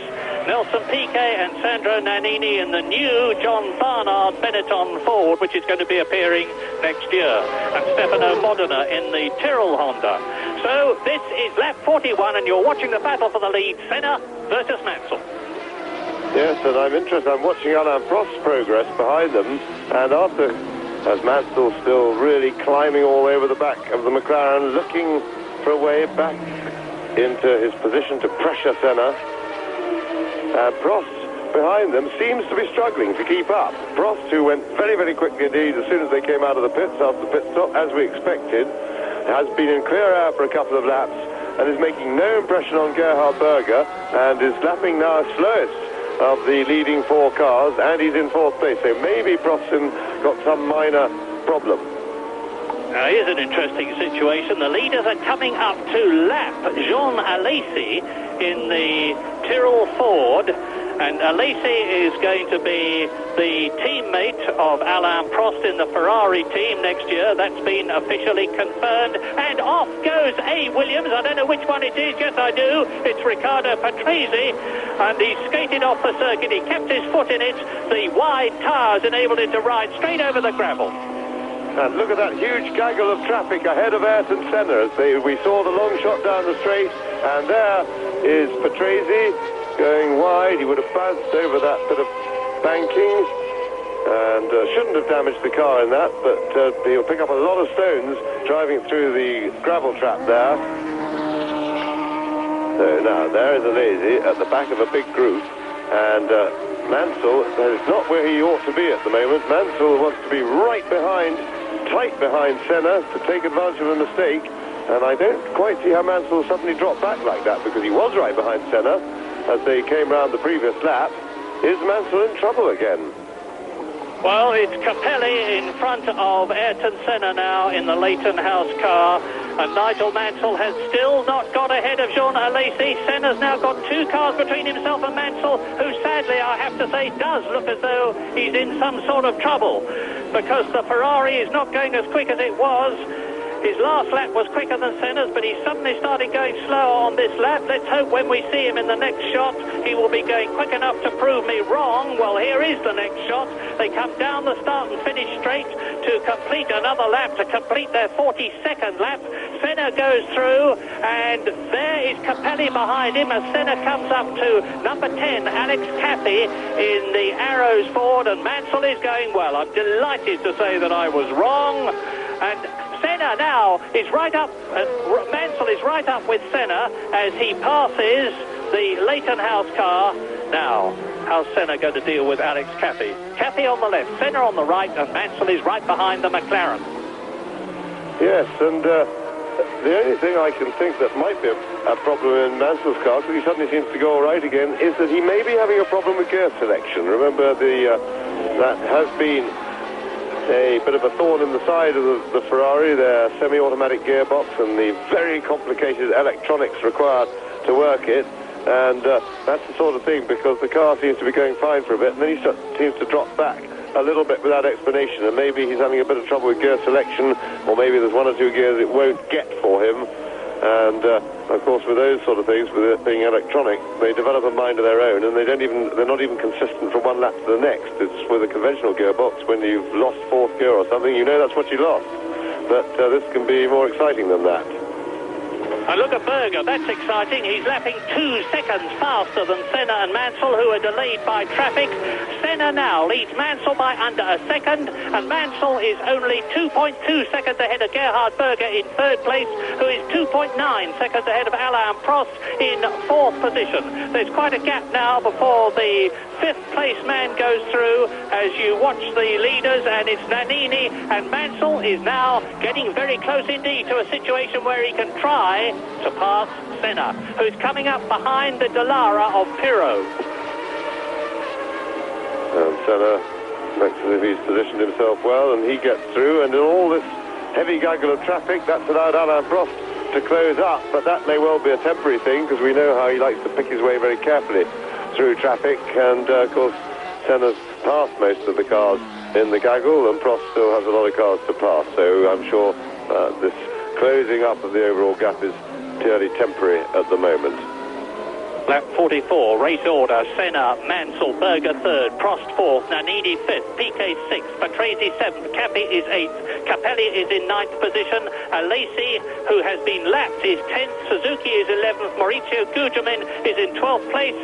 S6: Nelson Piquet and Sandro Nannini in the new John Barnard Benetton Ford, which is going to be appearing next year, and Stefano Modena in the Tyrrell Honda. So this is lap 41, and you're watching the battle for the lead, Senna versus Mansell.
S10: Yes, and I'm interested. I'm watching Alain Prost's progress behind them, and after, as Mansell still really climbing all over the back of the McLaren, looking for a way back into his position to pressure Senna. Prost behind them seems to be struggling to keep up. Prost, who went very, very quickly indeed as soon as they came out of the pits after the pit stop, as we expected, has been in clear air for a couple of laps and is making no impression on Gerhard Berger, and is lapping now slowest of the leading four cars, and he's in fourth place. So maybe Prost's got some minor problem.
S6: Here's an interesting situation. The leaders are coming up to lap Jean Alesi in the Tyrrell Ford, and Alesi is going to be the teammate of Alain Prost in the Ferrari team next year. That's been officially confirmed, and off goes A. Williams. I don't know which one it is. Yes, I do. It's Riccardo Patrese, and he skated off the circuit. He kept his foot in it. The wide tyres enabled him to ride straight over the gravel.
S10: And look at that huge gaggle of traffic ahead of Ayrton Senna. We saw the long shot down the straight, and there is Patrese going wide. He would have bounced over that bit of banking and shouldn't have damaged the car in that, but he'll pick up a lot of stones driving through the gravel trap there. So now there is Alesi at the back of a big group, and Mansell is not where he ought to be at the moment. Mansell wants to be right behind, tight behind Senna to take advantage of a mistake, and I don't quite see how Mansell suddenly dropped back like that, because he was right behind Senna, as they came round the previous lap. Is Mansell in trouble again?
S6: Well, it's Capelli in front of Ayrton Senna now in the Leighton House car, and Nigel Mansell has still not got ahead of Jean Alesi. Senna's now got 2 cars between himself and Mansell, who sadly, I have to say, does look as though he's in some sort of trouble, because the Ferrari is not going as quick as it was. His last lap was quicker than Senna's, but he suddenly started going slower on this lap. Let's hope when we see him in the next shot, he will be going quick enough to prove me wrong. Well, here is the next shot. They come down the start and finish straight to complete another lap, to complete their 42nd lap. Senna goes through, and there is Capelli behind him as Senna comes up to number 10, Alex Cathy, in the Arrows Ford, and Mansell is going well. I'm delighted to say that I was wrong, and Senna now is right up, Mansell is right up with Senna as he passes the Leighton House car. Now, how's Senna going to deal with Alex Cathy? Cathy on the left, Senna on the right, and Mansell is right behind the McLaren.
S10: Yes, and the only thing I can think that might be a problem in Mansell's car, because he suddenly seems to go all right again, is that he may be having a problem with gear selection. Remember, that has been a bit of a thorn in the side of the Ferrari, their semi-automatic gearbox and the very complicated electronics required to work it. And that's the sort of thing, because the car seems to be going fine for a bit, and then he seems to drop back a little bit without explanation, and maybe he's having a bit of trouble with gear selection, or maybe there's 1 or 2 gears it won't get for him. And of course, with those sort of things, with it being electronic, they develop a mind of their own, and they're not even consistent from one lap to the next. It's with a conventional gearbox, when you've lost 4th gear or something, you know that's what you lost. But this can be more exciting than that.
S6: And look at Berger, that's exciting. He's lapping 2 seconds faster than Senna and Mansell, who are delayed by traffic. Senna now leads Mansell by under a second, and Mansell is only 2.2 seconds ahead of Gerhard Berger in 3rd place, who is 2.9 seconds ahead of Alain Prost in 4th position. There's quite a gap now before the 5th place man goes through as you watch the leaders, and it's Nannini, and Mansell is now getting very close indeed to a situation where he can try to pass Senna, who's coming up behind the Dallara of Pirro.
S10: And Senna looks as if he's positioned himself well, and he gets through, and in all this heavy gaggle of traffic, that's allowed Alain Prost to close up, but that may well be a temporary thing, because we know how he likes to pick his way very carefully through traffic, and of course Senna's passed most of the cars in the gaggle, and Prost still has a lot of cars to pass, so I'm sure this closing up of the overall gap is purely temporary at the moment.
S6: Lap 44, race order: Senna, Mansell, Berger 3rd, Prost 4th, Nannini 5th, Piquet 6th, Patrese 7th, Cathy is 8th, Capelli is in 9th position, Alesi, who has been lapped, is 10th, Suzuki is 11th, Maurizio Gugelmin is in 12th place.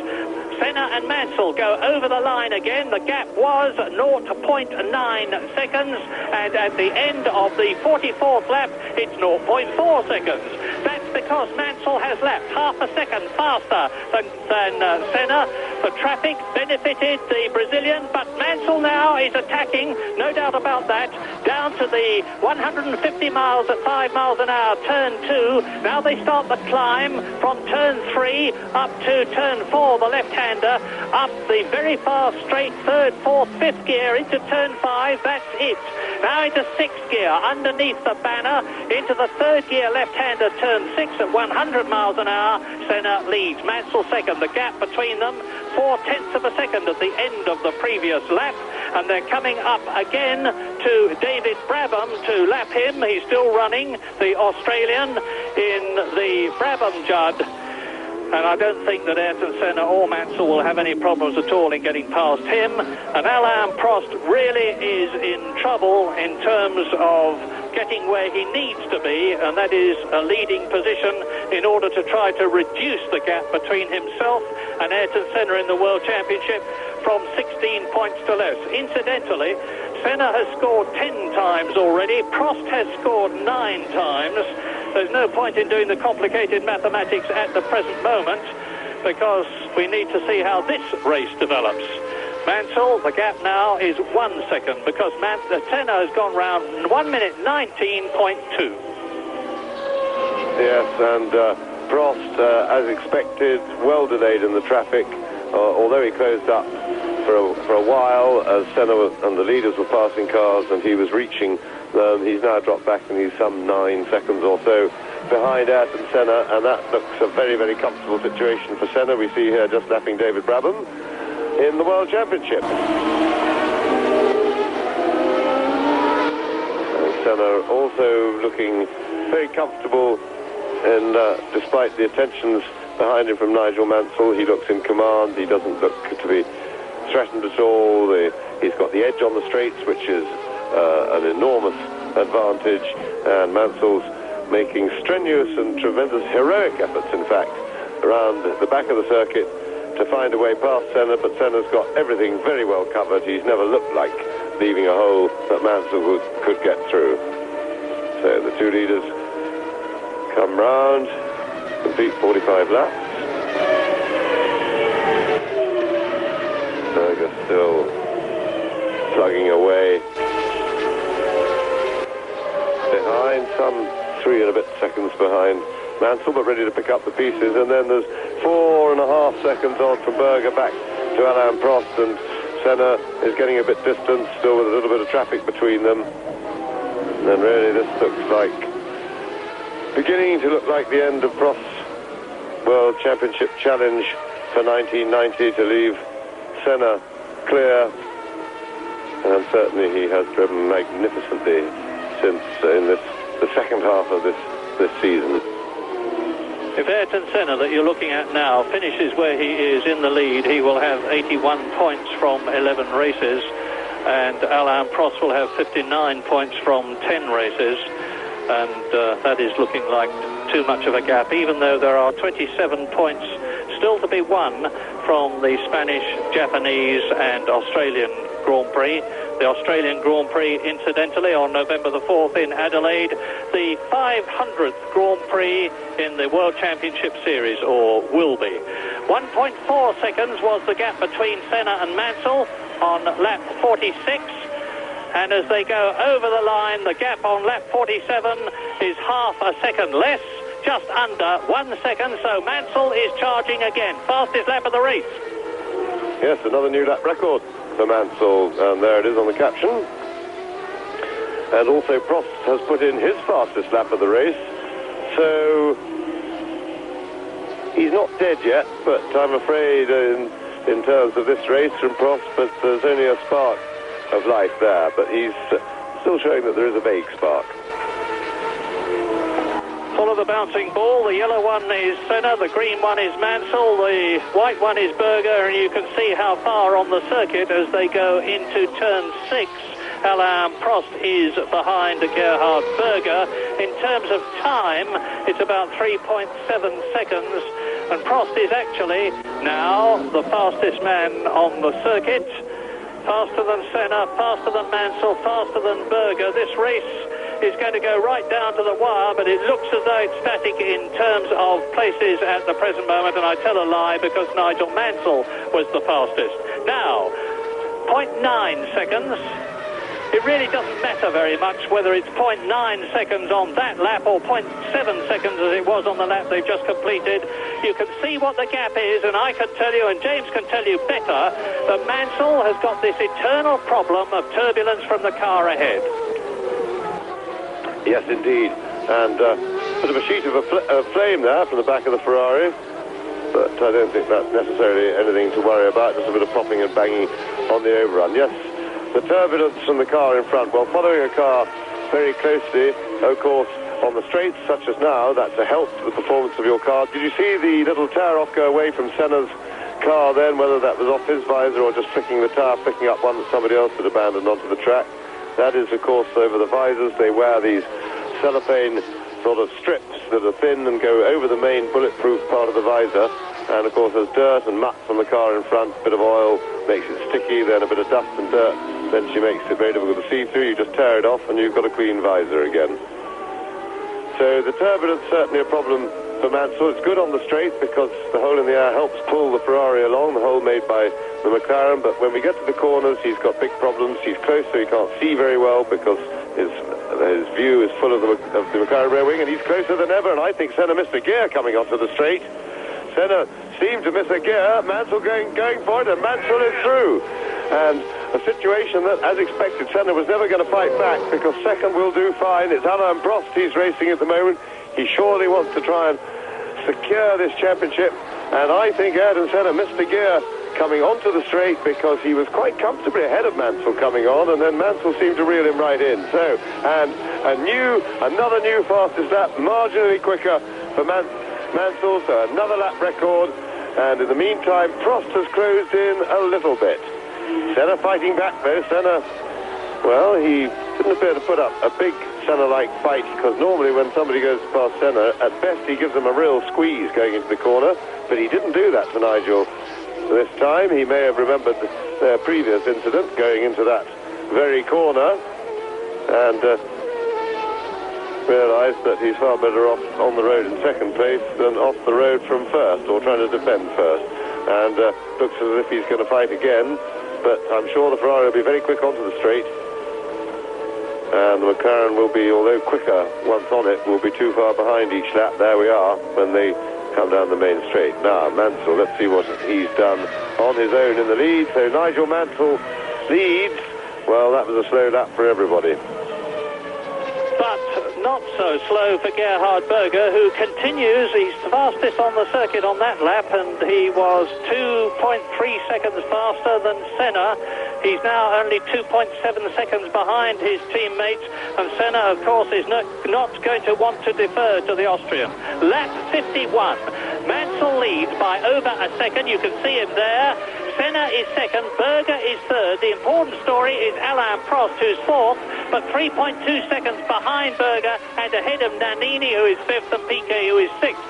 S6: Senna and Mansell go over the line again. The gap was 0.9 seconds, and at the end of the 44th lap, it's 0.4 seconds. That's because Mansell has lapped half a second faster than Senna. The traffic benefited the Brazilian, but Mansell now is attacking, no doubt about that, down to the 150 miles at 5 miles an hour, turn 2. Now they start the climb from turn 3 up to turn 4, the left-hander, up the very fast straight 3rd, 4th, 5th gear into turn 5. That's it. Now into 6th gear, underneath the banner, into the 3rd gear left-hander, turn 6 at 100 miles an hour. Senna leads, Mansell 2nd. The gap between them, 0.4 of a second at the end of the previous lap, and they're coming up again to David Brabham to lap him. He's still running, the Australian, in the Brabham Judd. And I don't think that Ayrton Senna or Mansell will have any problems at all in getting past him. And Alain Prost really is in trouble in terms of getting where he needs to be, and that is a leading position in order to try to reduce the gap between himself and Ayrton Senna in the World Championship from 16 points to less. Incidentally, Senna has scored 10 times already. Prost has scored 9 times. There's no point in doing the complicated mathematics at the present moment, because we need to see how this race develops. Mansell, the gap now is 1 second, because Senna has gone round 1 minute 19.2.
S10: Yes, and Prost, as expected, well delayed in the traffic, although he closed up for a while as Senna and the leaders were passing cars and he was reaching them. He's now dropped back and he's some 9 seconds or so behind Ayrton Senna, and that looks a very, very comfortable situation for Senna. We see here just lapping David Brabham in the World Championship. And Senna also looking very comfortable, and despite the attentions behind him from Nigel Mansell, he looks in command. He doesn't look to be threatened at all. He's got the edge on the straights, which is an enormous advantage, and Mansell's making strenuous and tremendous heroic efforts, in fact, around the back of the circuit to find a way past Senna, but Senna's got everything very well covered. He's never looked like leaving a hole that Mansell could get through. So the two leaders come round, complete 45 laps. Berger still plugging away behind, some 3 and a bit seconds behind Mansell, but ready to pick up the pieces. And then there's 4.5 seconds on from Berger back to Alain Prost, and Senna is getting a bit distant, still with a little bit of traffic between them. And really this looks like, beginning to look like the end of Prost's World Championship challenge for 1990 to leave Senna clear. And certainly he has driven magnificently since in the second half of this season.
S6: If Ayrton Senna, that you're looking at now, finishes where he is in the lead, he will have 81 points from 11 races, and Alain Prost will have 59 points from 10 races, and that is looking like too much of a gap, even though there are 27 points still to be won from the Spanish, Japanese and Australian Grand Prix. The Australian Grand Prix, incidentally, on November the 4th in Adelaide, the 500th Grand Prix in the World Championship Series, or will be. 1.4 seconds was the gap between Senna and Mansell on lap 46, and as they go over the line, the gap on lap 47 is half a second less, just under 1 second, so Mansell is charging again. Fastest lap of the race.
S10: Yes, another new lap record for Mansell, and there it is on the caption. And also Prost has put in his fastest lap of the race, so he's not dead yet, but I'm afraid in terms of this race from Prost, but there's only a spark of life there, but he's still showing that there is a vague spark.
S6: Follow the bouncing ball. The yellow one is Senna, the green one is Mansell, the white one is Berger, and you can see how far on the circuit as they go into turn 6. Alain Prost is behind Gerhard Berger. In terms of time, it's about 3.7 seconds, and Prost is actually now the fastest man on the circuit. Faster than Senna, faster than Mansell, faster than Berger. This race is going to go right down to the wire, but it looks as though it's static in terms of places at the present moment, and I tell a lie because Nigel Mansell was the fastest. Now, 0.9 seconds. It really doesn't matter very much whether it's 0.9 seconds on that lap or 0.7 seconds as it was on the lap they've just completed. You can see what the gap is, and I can tell you, and James can tell you better, that Mansell has got this eternal problem of turbulence from the car ahead.
S10: Yes, indeed, and bit of a sheet of flame there from the back of the Ferrari, but I don't think that's necessarily anything to worry about, just a bit of popping and banging on the overrun. Yes, the turbulence from the car in front, well, following a car very closely, of course, on the straights such as now, that's a help to the performance of your car. Did you see the little tear-off go away from Senna's car then, whether that was off his visor or just flicking the tire, picking up one that somebody else had abandoned onto the track? That is, of course, over the visors. They wear these cellophane sort of strips that are thin and go over the main bulletproof part of the visor. And, of course, there's dirt and muck from the car in front. A bit of oil makes it sticky, then a bit of dust and dirt. Then she makes it very difficult to see through. You just tear it off and you've got a clean visor again. So the turbulence certainly a problem for Mansell. It's good on the straight because the hole in the air helps pull the Ferrari along, the hole made by the McLaren, but when we get to the corners, he's got big problems. He's close, so he can't see very well because his view is full of the McLaren rear wing, and he's closer than ever, and I think Senna missed a gear coming onto the straight. Senna seemed to miss a gear. Mansell going for it, and Mansell is through. And a situation that, as expected, Senna was never going to fight back because second will do fine. It's Alain Prost he's racing at the moment. He surely wants to try and secure this championship, and I think Ayrton Senna missed a gear coming onto the straight because he was quite comfortably ahead of Mansell coming on, and then Mansell seemed to reel him right in. So, and another new fastest lap, marginally quicker for Mansell, so another lap record, and in the meantime Prost has closed in a little bit. Senna fighting back though. Senna, well, he didn't appear to put up a big Senna-like fight, because normally when somebody goes past Senna, at best he gives them a real squeeze going into the corner, but he didn't do that to Nigel this time. He may have remembered their previous incident going into that very corner and realised that he's far better off on the road in second place than off the road from first, or trying to defend first, and looks as if he's going to fight again, but I'm sure the Ferrari will be very quick onto the straight, and the McLaren will be, although quicker once on it, will be too far behind each lap. There we are when they come down the main straight. Now Mansell, let's see what he's done on his own in the lead. So Nigel Mansell leads. Well, that was a slow lap for everybody.
S6: But not so slow for Gerhard Berger, who continues. He's fastest on the circuit on that lap, and he was 2.3 seconds faster than Senna. He's now only 2.7 seconds behind his teammates, and Senna, of course, is not going to want to defer to the Austrian. Lap 51. Mansell leads by over a second. You can see him there. Senna is second, Berger is third. The important story is Alain Prost, who's fourth, but 3.2 seconds behind Berger and ahead of Nannini, who is fifth, and Piquet, who is sixth.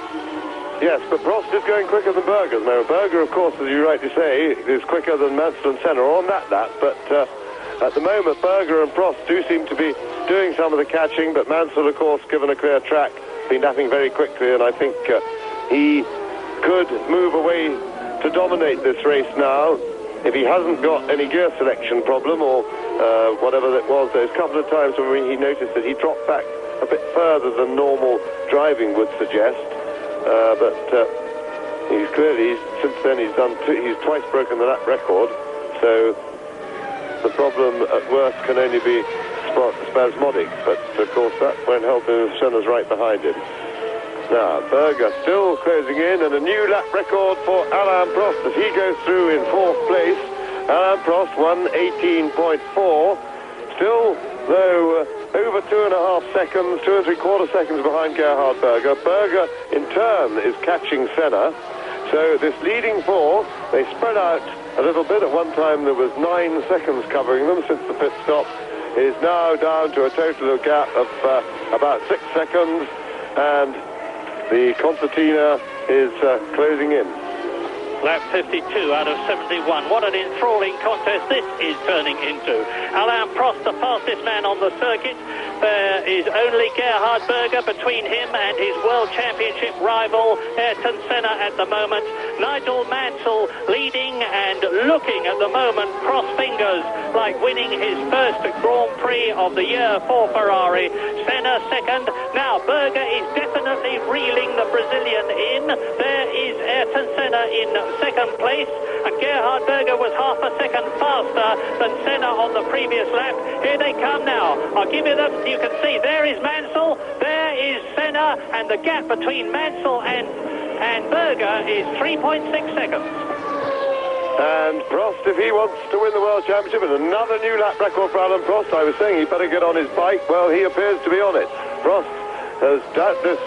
S10: Yes, but Prost is going quicker than Berger. Now, Berger, of course, as you rightly say, is quicker than Mansell and Senna on that lap, but at the moment, Berger and Prost do seem to be doing some of the catching, but Mansell, of course, given a clear track, been lapping very quickly, and I think he could move away to dominate this race now if he hasn't got any gear selection problem or whatever that was. There's a couple of times when he noticed that he dropped back a bit further than normal driving would suggest, but he's clearly, since then he's twice broken the lap record, so the problem at worst can only be spasmodic, but of course that won't help him if Senna's right behind him. Now, Berger still closing in, and a new lap record for Alain Prost as he goes through in fourth place. Alain Prost 1:18.4, still, though, over 2.5 seconds, 2 3/4 seconds behind Gerhard Berger. Berger, in turn, is catching Senna. So this leading four, they spread out a little bit. At one time, there was 9 seconds covering them since the pit stop. It is now down to a total gap of about 6 seconds, and the concertina is closing in.
S6: Lap 52 out of 71. What an enthralling contest this is turning into. Alain Prost, the fastest man on the circuit. There is only Gerhard Berger between him and his World Championship rival, Ayrton Senna, at the moment. Nigel Mansell leading and looking at the moment, cross fingers, like winning his first Grand Prix of the year for Ferrari. Senna second. Now Berger is definitely reeling the Brazilian in. There is Ayrton Senna in second place, and Gerhard Berger was half a second faster than Senna on the previous lap. Here they come now. I'll give you them. You can see there is Mansell, there is Senna, and the gap between Mansell and Berger is 3.6 seconds.
S10: And Prost, if he wants to win the World Championship, and another new lap record for Alain Prost. I was saying he better get on his bike. Well, he appears to be on it. Prost has doubtless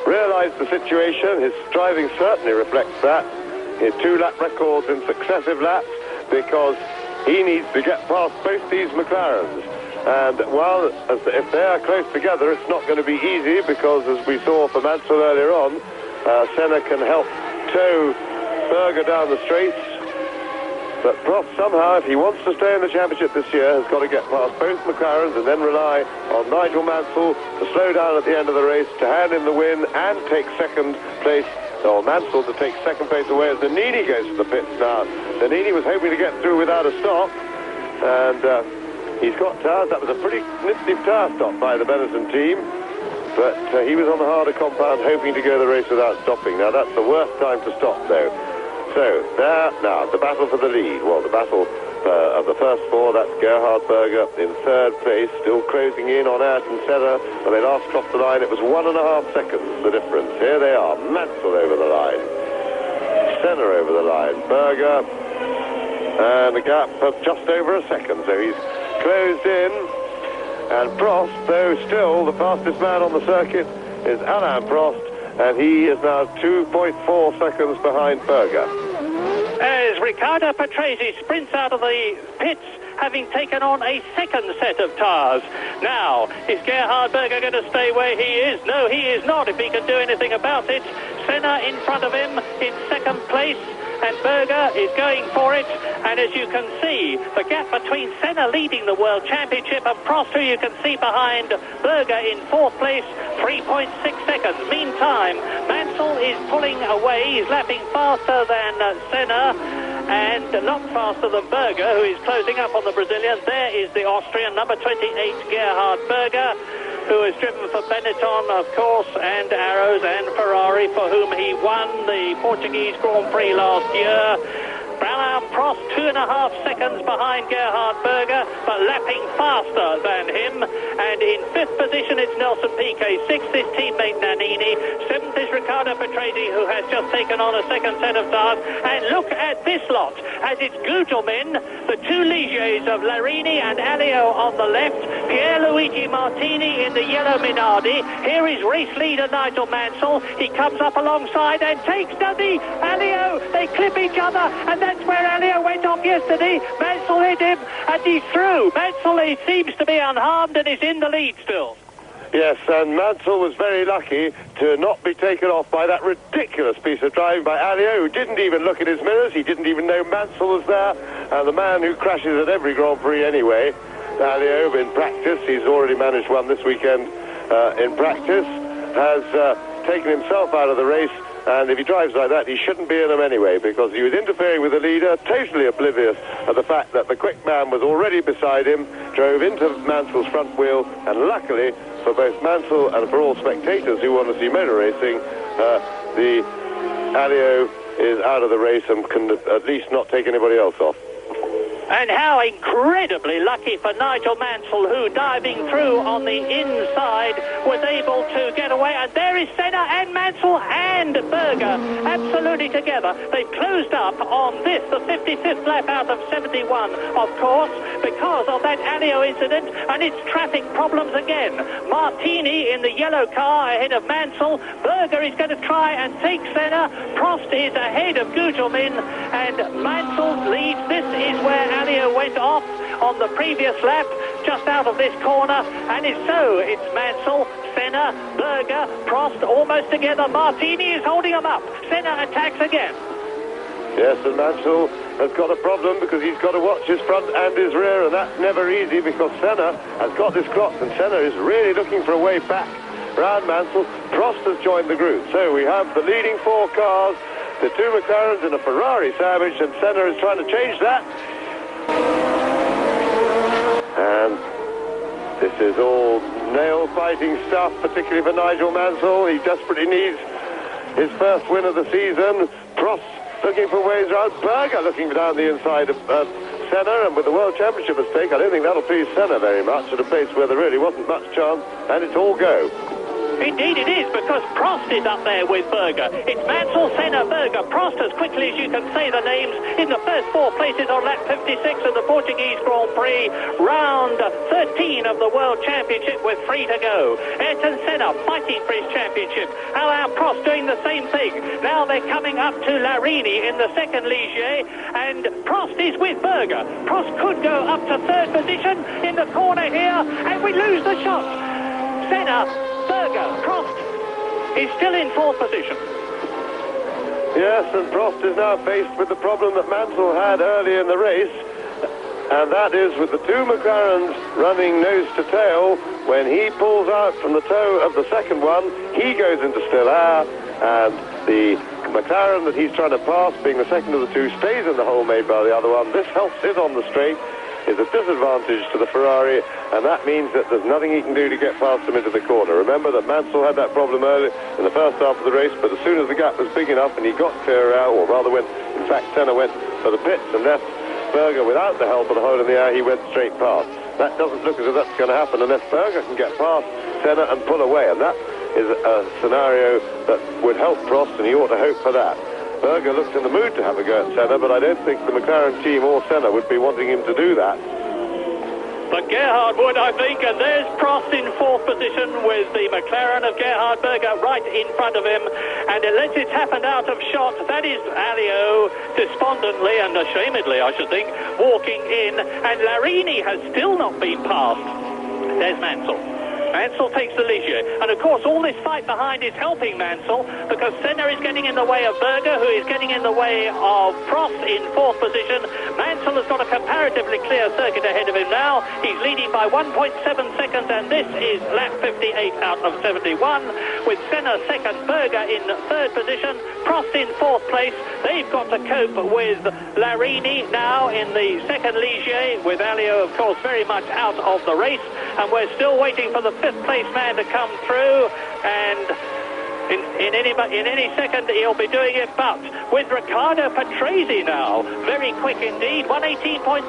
S10: realised the situation. His driving certainly reflects that. His 2 lap records in successive laps, because he needs to get past both these McLarens. And while if they are close together, it's not going to be easy, because as we saw for Mansell earlier on, Senna can help tow Berger down the straights. But Prost somehow, if he wants to stay in the championship this year, has got to get past both McLarens and then rely on Nigel Mansell to slow down at the end of the race, to hand in the win and take second place or Mansell to take second place away as Nannini goes to the pits now. Nannini was hoping to get through without a stop, and he's got tires. That was a pretty nifty tire stop by the Benetton team, but he was on the harder compound hoping to go the race without stopping. Now that's the worst time to stop though. So there now, the battle for the lead. Well, the battle of the first four, that's Gerhard Berger in third place, still closing in on Ayrton Senna. When they last crossed the line, it was 1.5 seconds, the difference. Here they are, Mansell over the line, Senna over the line, Berger, and a gap of just over a second, so he's closed in. And Prost, though still the fastest man on the circuit, is Alain Prost, and he is now 2.4 seconds behind Berger.
S6: As Riccardo Patrese sprints out of the pits, having taken on a second set of tyres. Now, is Gerhard Berger going to stay where he is? No, he is not, if he can do anything about it. Senna in front of him in second place, and Berger is going for it. And as you can see, the gap between Senna leading the World Championship and Prost, who you can see behind Berger in fourth place, 3.6 seconds. Meantime, Mansell is pulling away. He's lapping faster than Senna and not faster than Berger, who is closing up on the Brazilian. There is the Austrian, number 28, Gerhard Berger, who has driven for Benetton, of course, and Arrows and Ferrari, for whom he won the Portuguese Grand Prix last year. Alain Prost 2.5 seconds behind Gerhard Berger, but lapping faster than him. And in fifth position it's Nelson Piquet, sixth is teammate Nannini, seventh is Riccardo Patrese, who has just taken on a second set of tyres. And look at this lot, as it's Gugelmin, the two Ligiers of Larini and Alio on the left, Pierluigi Martini in the yellow Minardi. Here is race leader Nigel Mansell. He comes up alongside and takes Dudley Alio. They clip each other, and that's where Alio went off yesterday. Mansell hit him and he's through. Mansell, he seems to be unharmed and is in the lead still.
S10: Yes, and Mansell was very lucky to not be taken off by that ridiculous piece of driving by Alio, who didn't even look at his mirrors. He didn't even know Mansell was there. The man who crashes at every Grand Prix anyway, Alio, in practice, he's already managed one this weekend in practice, has taken himself out of the race. And if he drives like that, he shouldn't be in them anyway, because he was interfering with the leader, totally oblivious of the fact that the quick man was already beside him, drove into Mansell's front wheel, and luckily for both Mansell and for all spectators who want to see motor racing, the Alio is out of the race and can at least not take anybody else off.
S6: And how incredibly lucky for Nigel Mansell, who, diving through on the inside, was able to get away. And there is Senna and Mansell and Berger absolutely together. They closed up on this, the 55th lap out of 71, of course, because of that Alio incident and its traffic problems again. Martini in the yellow car ahead of Mansell. Berger is going to try and take Senna. Prost is ahead of Gugelmin, and Mansell leads. This is where Alio went off on the previous lap, just out of this corner, and it's Mansell, Senna, Berger, Prost almost together. Martini is holding them up. Senna attacks again.
S10: Yes, and Mansell has got a problem because he's got to watch his front and his rear, and that's never easy because Senna has got this clock, and Senna is really looking for a way back round Mansell. Prost has joined the group, so we have the leading four cars, the two McLarens and a Ferrari sandwich, and Senna is trying to change that. And this is all nail-biting stuff, particularly for Nigel Mansell. He desperately needs his first win of the season. Prost looking for ways around. Berger looking down the inside of Senna, and with the World Championship at stake, I don't think that'll please Senna very much at a place where there really wasn't much chance, and it's all go.
S6: Indeed it is, because Prost is up there with Berger. It's Mansell, Senna, Berger, Prost, as quickly as you can say the names, in the first four places on lap 56 of the Portuguese Grand Prix, round 13 of the World Championship with 3 to go. Ayrton Senna fighting for his championship. Alain Prost doing the same thing. Now they're coming up to Larini in the second Ligier, and Prost is with Berger. Prost could go up to third position in the corner here, and we lose the shot. Senna, Berger, Prost is still in fourth position.
S10: Yes, and Prost is now faced with the problem that Mansell had early in the race, and that is with the two McLarens running nose to tail. When he pulls out from the toe of the second one, he goes into still air, and the McLaren that he's trying to pass, being the second of the two, stays in the hole made by the other one. This helps him on the straight, is a disadvantage to the Ferrari, and that means that there's nothing he can do to get past him into the corner. Remember that Mansell had that problem early in the first half of the race, but as soon as the gap was big enough and he got clear out, or rather when, in fact, Senna went for the pits and left Berger without the help of the hole in the air, he went straight past. That doesn't look as if that's going to happen unless Berger can get past Senna and pull away, and that is a scenario that would help Prost, and he ought to hope for that. Berger looked in the mood to have a go at Senna, but I don't think the McLaren team or Senna would be wanting him to do that.
S6: But Gerhard would, I think, and there's Prost in fourth position with the McLaren of Gerhard Berger right in front of him, and unless it's happened out of shot, that is Alio despondently and ashamedly, I should think, walking in, and Larini has still not been passed. There's Mansell. Mansell takes the Ligier, and of course all this fight behind is helping Mansell, because Senna is getting in the way of Berger, who is getting in the way of Prost in fourth position. Mansell has got a comparatively clear circuit ahead of him now. He's leading by 1.7 seconds, and this is lap 58 out of 71, with Senna second, Berger in third position, Prost in fourth place. They've got to cope with Larini now in the second Ligier, with Alio, of course, very much out of the race, and we're still waiting for the fifth place man to come through, and in any second he'll be doing it, but with Riccardo Patrese now, very quick indeed, 118.3.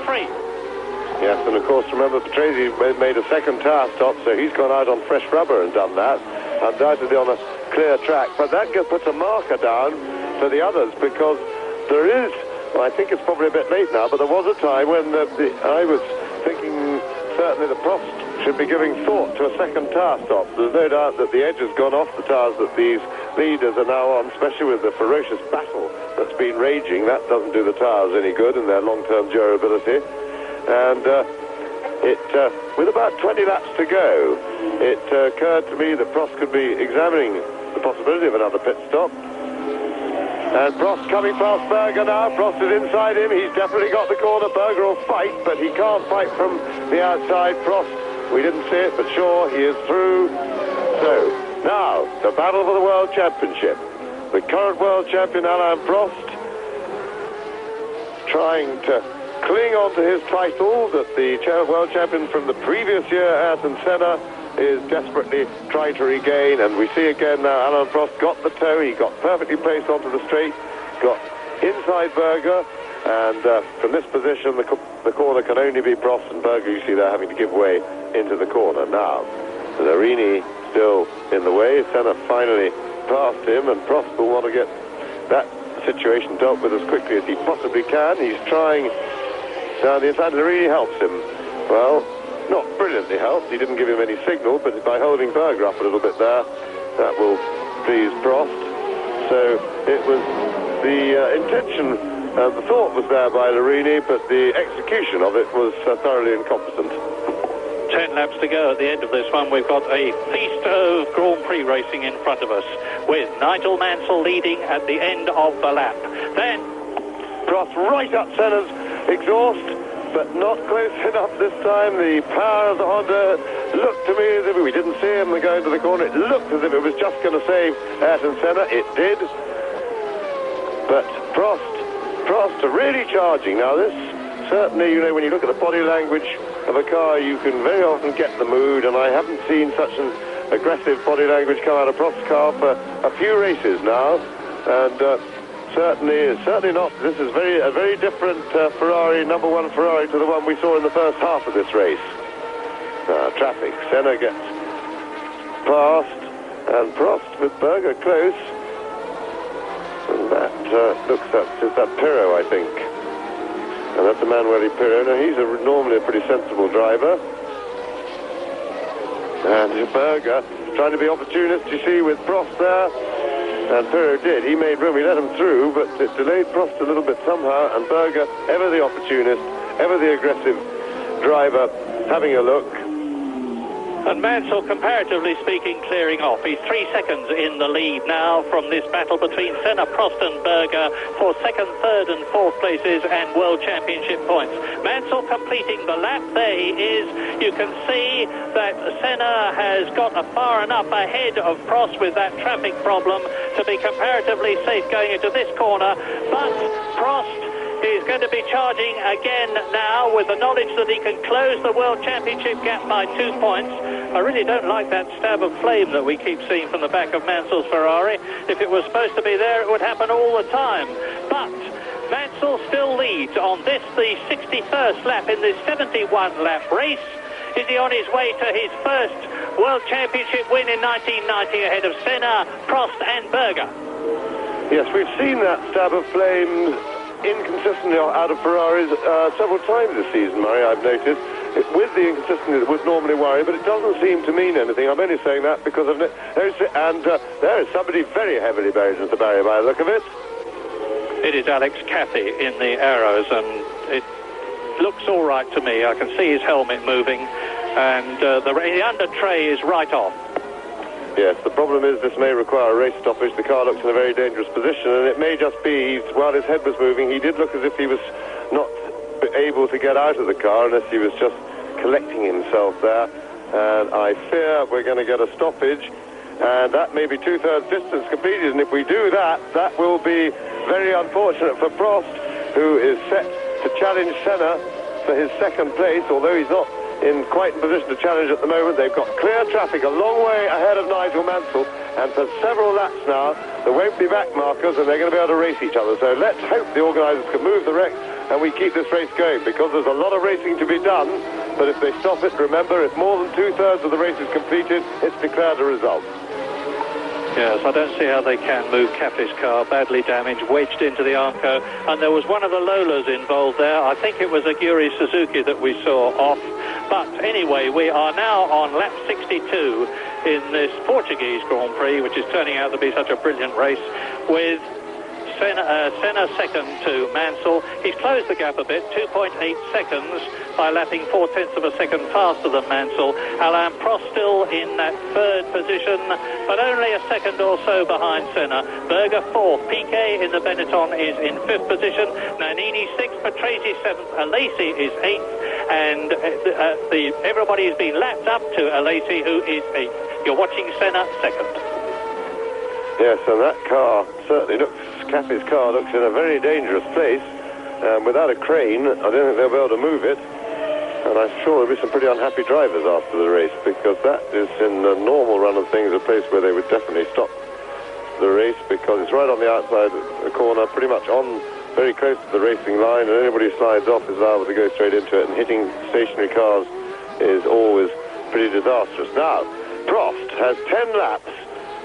S10: Yes, and of course, remember, Patrese made a second tyre stop, so he's gone out on fresh rubber and done that, undoubtedly on a clear track, but that puts a marker down for the others, because there is, well, I think it's probably a bit late now, but there was a time when I was thinking certainly the Prost should be giving thought to a second tyre stop. There's no doubt that the edge has gone off the tyres that these leaders are now on, especially with the ferocious battle that's been raging. That doesn't do the tyres any good in their long-term durability. And with about 20 laps to go, it occurred to me that Prost could be examining the possibility of another pit stop. And Prost coming past Berger now. Prost is inside him. He's definitely got the corner. Berger will fight, but he can't fight from the outside. Prost, we didn't see it, but sure, he is through. So, now, the battle for the World Championship. The current World Champion, Alain Prost, trying to cling on to his title that the World Champion from the previous year, Ayrton Senna, is desperately trying to regain. And we see again now Alain Prost got the toe. He got perfectly placed onto the straight, got inside Berger, and from this position, the corner can only be Prost, and Berger, you see there, having to give way into the corner. Now, Larini still in the way. Senna finally passed him, and Prost will want to get that situation dealt with as quickly as he possibly can. He's trying down the inside. Larini helps him. Well, not brilliantly helped. He didn't give him any signal, but by holding Berger up a little bit there, that will please Prost. So it was the intention, the thought was there by Larini, but the execution of it was thoroughly incompetent.
S6: 10 laps to go at the end of this one. We've got a feast of Grand Prix racing in front of us, with Nigel Mansell leading at the end of the lap. Then
S10: Prost right up Senna's exhaust, but not close enough this time. The power of the Honda looked to me as if we didn't see him go into the corner. It looked as if it was just going to save Ayrton Senna. It did. But Prost really charging. Now this, certainly, you know, when you look at the body language of a car, you can very often get the mood, and I haven't seen such an aggressive body language come out of Prost's car for a few races now. And certainly not. This is a very different Ferrari, number one Ferrari, to the one we saw in the first half of this race. Traffic. Senna gets past, and Prost with Berger close. And that looks is that Pirro, I think. And that's Emanuele Pirro. Now, he's normally a pretty sensible driver. And Berger trying to be opportunist, you see, with Prost there. And Pirro did. He made room. He let him through, but it delayed Prost a little bit somehow. And Berger, ever the opportunist, ever the aggressive driver, having a look.
S6: And Mansell, comparatively speaking, clearing off. He's 3 seconds in the lead now from this battle between Senna, Prost and Berger for second, third and fourth places and World Championship points. Mansell completing the lap. There he is. You can see that Senna has got far enough ahead of Prost with that traffic problem to be comparatively safe going into this corner. But Prost is going to be charging again now with the knowledge that he can close the World Championship gap by 2 points. I really don't like that stab of flame that we keep seeing from the back of Mansell's Ferrari. If it was supposed to be there, it would happen all the time. But Mansell still leads on this, the 61st lap in this 71-lap race. Is he on his way to his first World Championship win in 1990 ahead of Senna, Prost and Berger?
S10: Yes, we've seen that stab of flame inconsistently out of Ferraris several times this season, Murray, I've noticed. With the inconsistency that would normally worry, but it doesn't seem to mean anything. I'm only saying that because of there is somebody very heavily buried into the barrier by the look of it.
S6: It is Alex Cathey in the arrows, and it looks all right to me. I can see his helmet moving, and the under tray is right off.
S10: Yes, the problem is this may require a race stoppage. The car looks in a very dangerous position, and it may just be, while his head was moving, he did look as if he was not able to get out of the car unless he was just collecting himself there. And I fear we're going to get a stoppage, and that may be 2/3 distance completed. And if we do that, that will be very unfortunate for Prost, who is set to challenge Senna for his second place, although he's not in quite in position to challenge at the moment. They've got clear traffic a long way ahead of Nigel Mansell, and for several laps now there won't be back markers, and they're going to be able to race each other. So let's hope the organisers can move the wreck and we keep this race going, because there's a lot of racing to be done. But if they stop it, remember, if more than 2/3 of the race is completed, it's declared a result.
S6: Yes, I don't see how they can move Cathey's car, badly damaged, wedged into the Arco, and there was one of the Lolas involved there. I think it was Aguri Suzuki that we saw off. But anyway, we are now on lap 62 in this Portuguese Grand Prix, which is turning out to be such a brilliant race, with Senna second to Mansell. He's closed the gap a bit, 2.8 seconds, by lapping 4/10 of a second faster than Mansell. Alain Prost still in that third position, but only a second or so behind Senna. Berger fourth, Piquet in the Benetton is in fifth position, Nannini sixth, Patrese seventh, Alesi is eighth, and everybody has been lapped up to Alesi, who is eighth. You're watching Senna second.
S10: Yes, and that car certainly looks, Cathey's car looks in a very dangerous place. Without a crane, I don't think they'll be able to move it. And I'm sure there'll be some pretty unhappy drivers after the race, because that is, in the normal run of things, a place where they would definitely stop the race, because it's right on the outside of the corner, pretty much on, very close to the racing line, and anybody who slides off is liable to go straight into it, and hitting stationary cars is always pretty disastrous. Now, Prost has 10 laps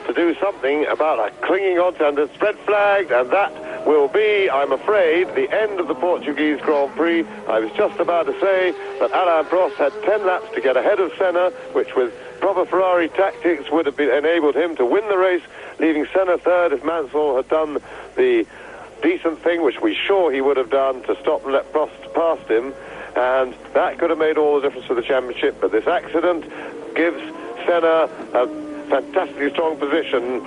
S10: to do something about clinging on to, and it's red flagged, and that will be, I'm afraid, the end of the Portuguese Grand Prix. I was just about to say that Alain Prost had 10 laps to get ahead of Senna, which with proper Ferrari tactics would have enabled him to win the race, leaving Senna third if Mansell had done the decent thing, which we're sure he would have done, to stop and let Prost past him, and that could have made all the difference for the championship. But this accident gives Senna a fantastically strong position.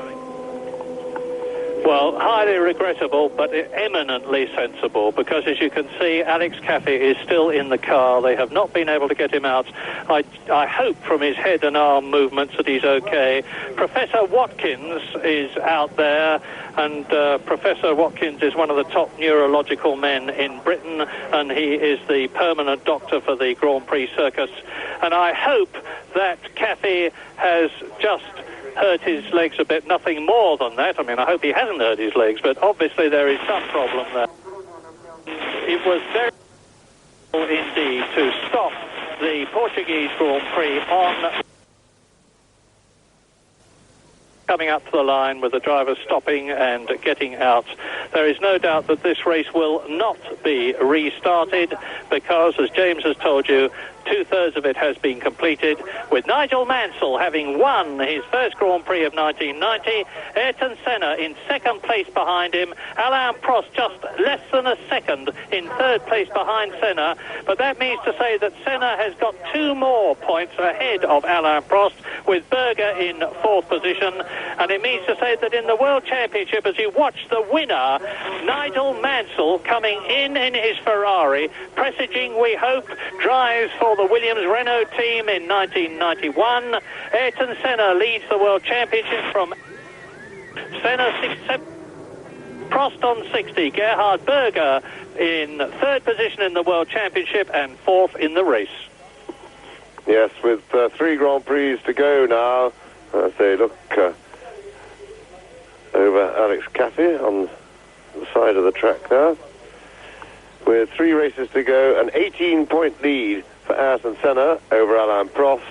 S6: Well, highly regrettable, but eminently sensible, because as you can see, Alex Cathey is still in the car. They have not been able to get him out. I hope from his head and arm movements that he's okay. Professor Watkins is out there, and Professor Watkins is one of the top neurological men in Britain, and he is the permanent doctor for the Grand Prix circus. And I hope that Cathey has just hurt his legs a bit, nothing more than that. I mean, I hope he hasn't hurt his legs, but obviously there is some problem there. It was very difficult indeed to stop the Portuguese Grand Prix on coming up to the line with the drivers stopping and getting out. There is no doubt that this race will not be restarted because, as James has told you, 2/3 of it has been completed, with Nigel Mansell having won his first Grand Prix of 1990, Ayrton Senna in second place behind him, Alain Prost just less than a second in third place behind Senna, but that means to say that Senna has got 2 more points ahead of Alain Prost, with Berger in fourth position, and it means to say that in the World Championship, as you watch the winner, Nigel Mansell, coming in his Ferrari, presaging, we hope, drives for the Williams-Renault team in 1991. Ayrton Senna leads the World Championship from Senna 6, Prost on 60, Gerhard Berger in third position in the World Championship and fourth in the race.
S10: Yes, with 3 Grand Prix to go now, as they look over Alex Caffey on the side of the track now. With 3 races to go, an 18-point lead for Ayrton Senna over Alain Prost,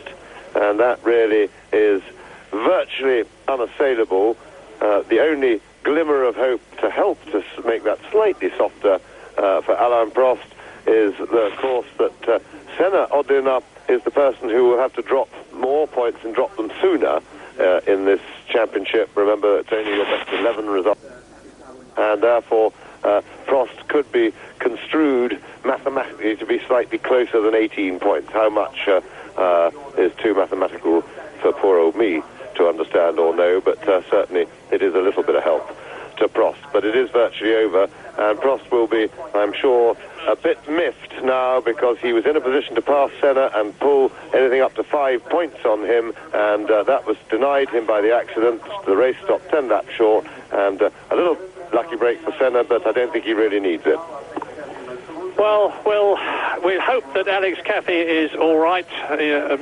S10: and that really is virtually unassailable. The only glimmer of hope to help to make that slightly softer for Alain Prost is, of course, that Senna, oddly enough, is the person who will have to drop more points and drop them sooner in this championship. Remember, it's only your best 11 result, and therefore Prost could be construed mathematically to be slightly closer than 18 points. How much is too mathematical for poor old me to understand or know, but certainly it is a little bit of help to Prost. But it is virtually over, and Prost will be, I'm sure, a bit miffed now, because he was in a position to pass Senna and pull anything up to 5 points on him, and that was denied him by the accident. The race stopped 10 laps short, and a little lucky break for Senna, but I don't think he really needs it.
S6: Well, we'll hope that Alex Caffey is all right.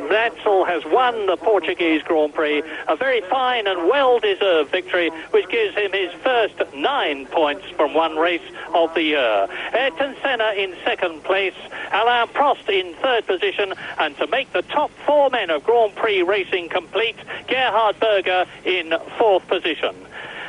S6: Mansell has won the Portuguese Grand Prix, a very fine and well-deserved victory, which gives him his first 9 points from one race of the year. Ayrton Senna in second place, Alain Prost in third position, and to make the top 4 men of Grand Prix racing complete, Gerhard Berger in fourth position.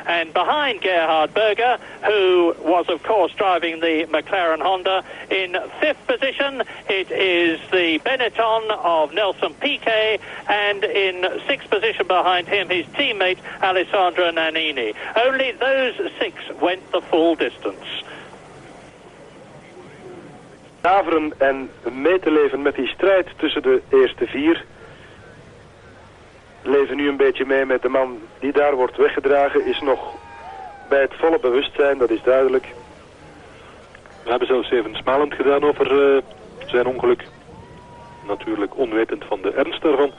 S6: And behind Gerhard Berger, who was, of course, driving the McLaren Honda, in fifth position, it is the Benetton of Nelson Piquet, and in sixth position behind him, his teammate, Alessandro Nannini. Only those 6 went the full distance.
S8: Daveren en mee te leven met die strijd tussen de eerste 4... leven nu een beetje mee met de man die daar wordt weggedragen, is nog bij het volle bewustzijn, dat is duidelijk.
S7: We hebben zelfs even smalend gedaan over zijn ongeluk. Natuurlijk onwetend van de ernst daarvan.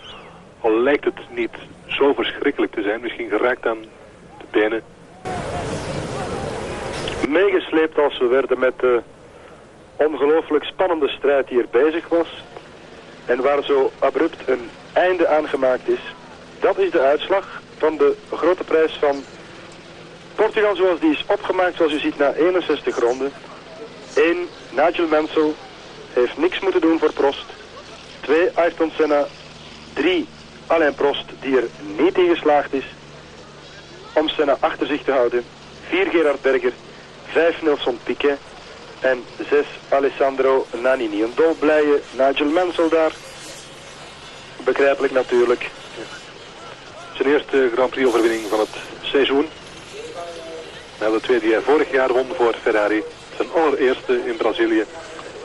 S7: Al lijkt het niet zo verschrikkelijk te zijn, misschien geraakt aan de benen.
S8: Meegesleept als we werden met de ongelooflijk spannende strijd die er bezig was. En waar zo abrupt een einde aan gemaakt is. Dat is de uitslag van de grote prijs van Portugal, zoals die is opgemaakt, zoals u ziet, na 61 ronden. 1. Nigel Mansell heeft niks moeten doen voor Prost. 2. Ayrton Senna. 3. Alain Prost, die er niet in geslaagd is om Senna achter zich te houden. 4. Gerhard Berger. 5. Nelson Piquet. En 6. Alessandro Nannini. Een dolblije Nigel Mansell daar. Begrijpelijk natuurlijk.
S7: Zijn eerste Grand Prix overwinning van het seizoen. Na de tweede die hij vorig jaar won voor Ferrari. Zijn allereerste in Brazilië.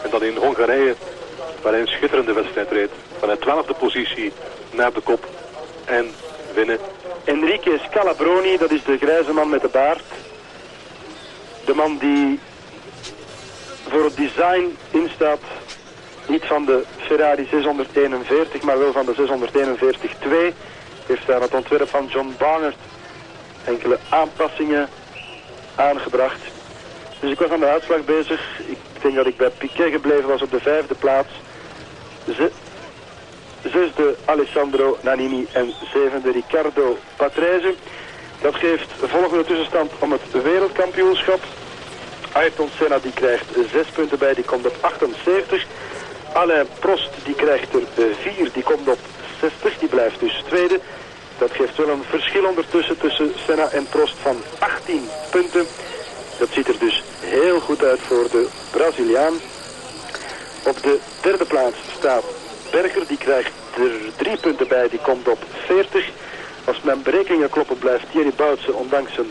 S7: En dan in Hongarije, waar hij een schitterende wedstrijd reed. Vanuit 12e positie naar de kop en winnen.
S8: Enrique Scalabroni, dat is de grijze man met de baard. De man die voor het design instaat. Niet van de Ferrari 641, maar wel van de 641-2. Heeft aan het ontwerp van John Barnard enkele aanpassingen aangebracht. Dus ik was aan de uitslag bezig. Ik denk dat ik bij Piquet gebleven was op de 5e plaats. 6e Alessandro Nannini en 7e Riccardo Patrese. Dat geeft volgende tussenstand om het wereldkampioenschap. Ayrton Senna die krijgt 6 punten bij, die komt op 78. Alain Prost die krijgt er 4, die komt op 60, die blijft dus tweede. Dat geeft wel een verschil ondertussen tussen Senna en Prost van 18 punten. Dat ziet er dus heel goed uit voor de Braziliaan. Op de 3e plaats staat Berger, die krijgt er 3 punten bij, die komt op 40. Als mijn berekeningen kloppen blijft Thierry Boutsen ondanks zijn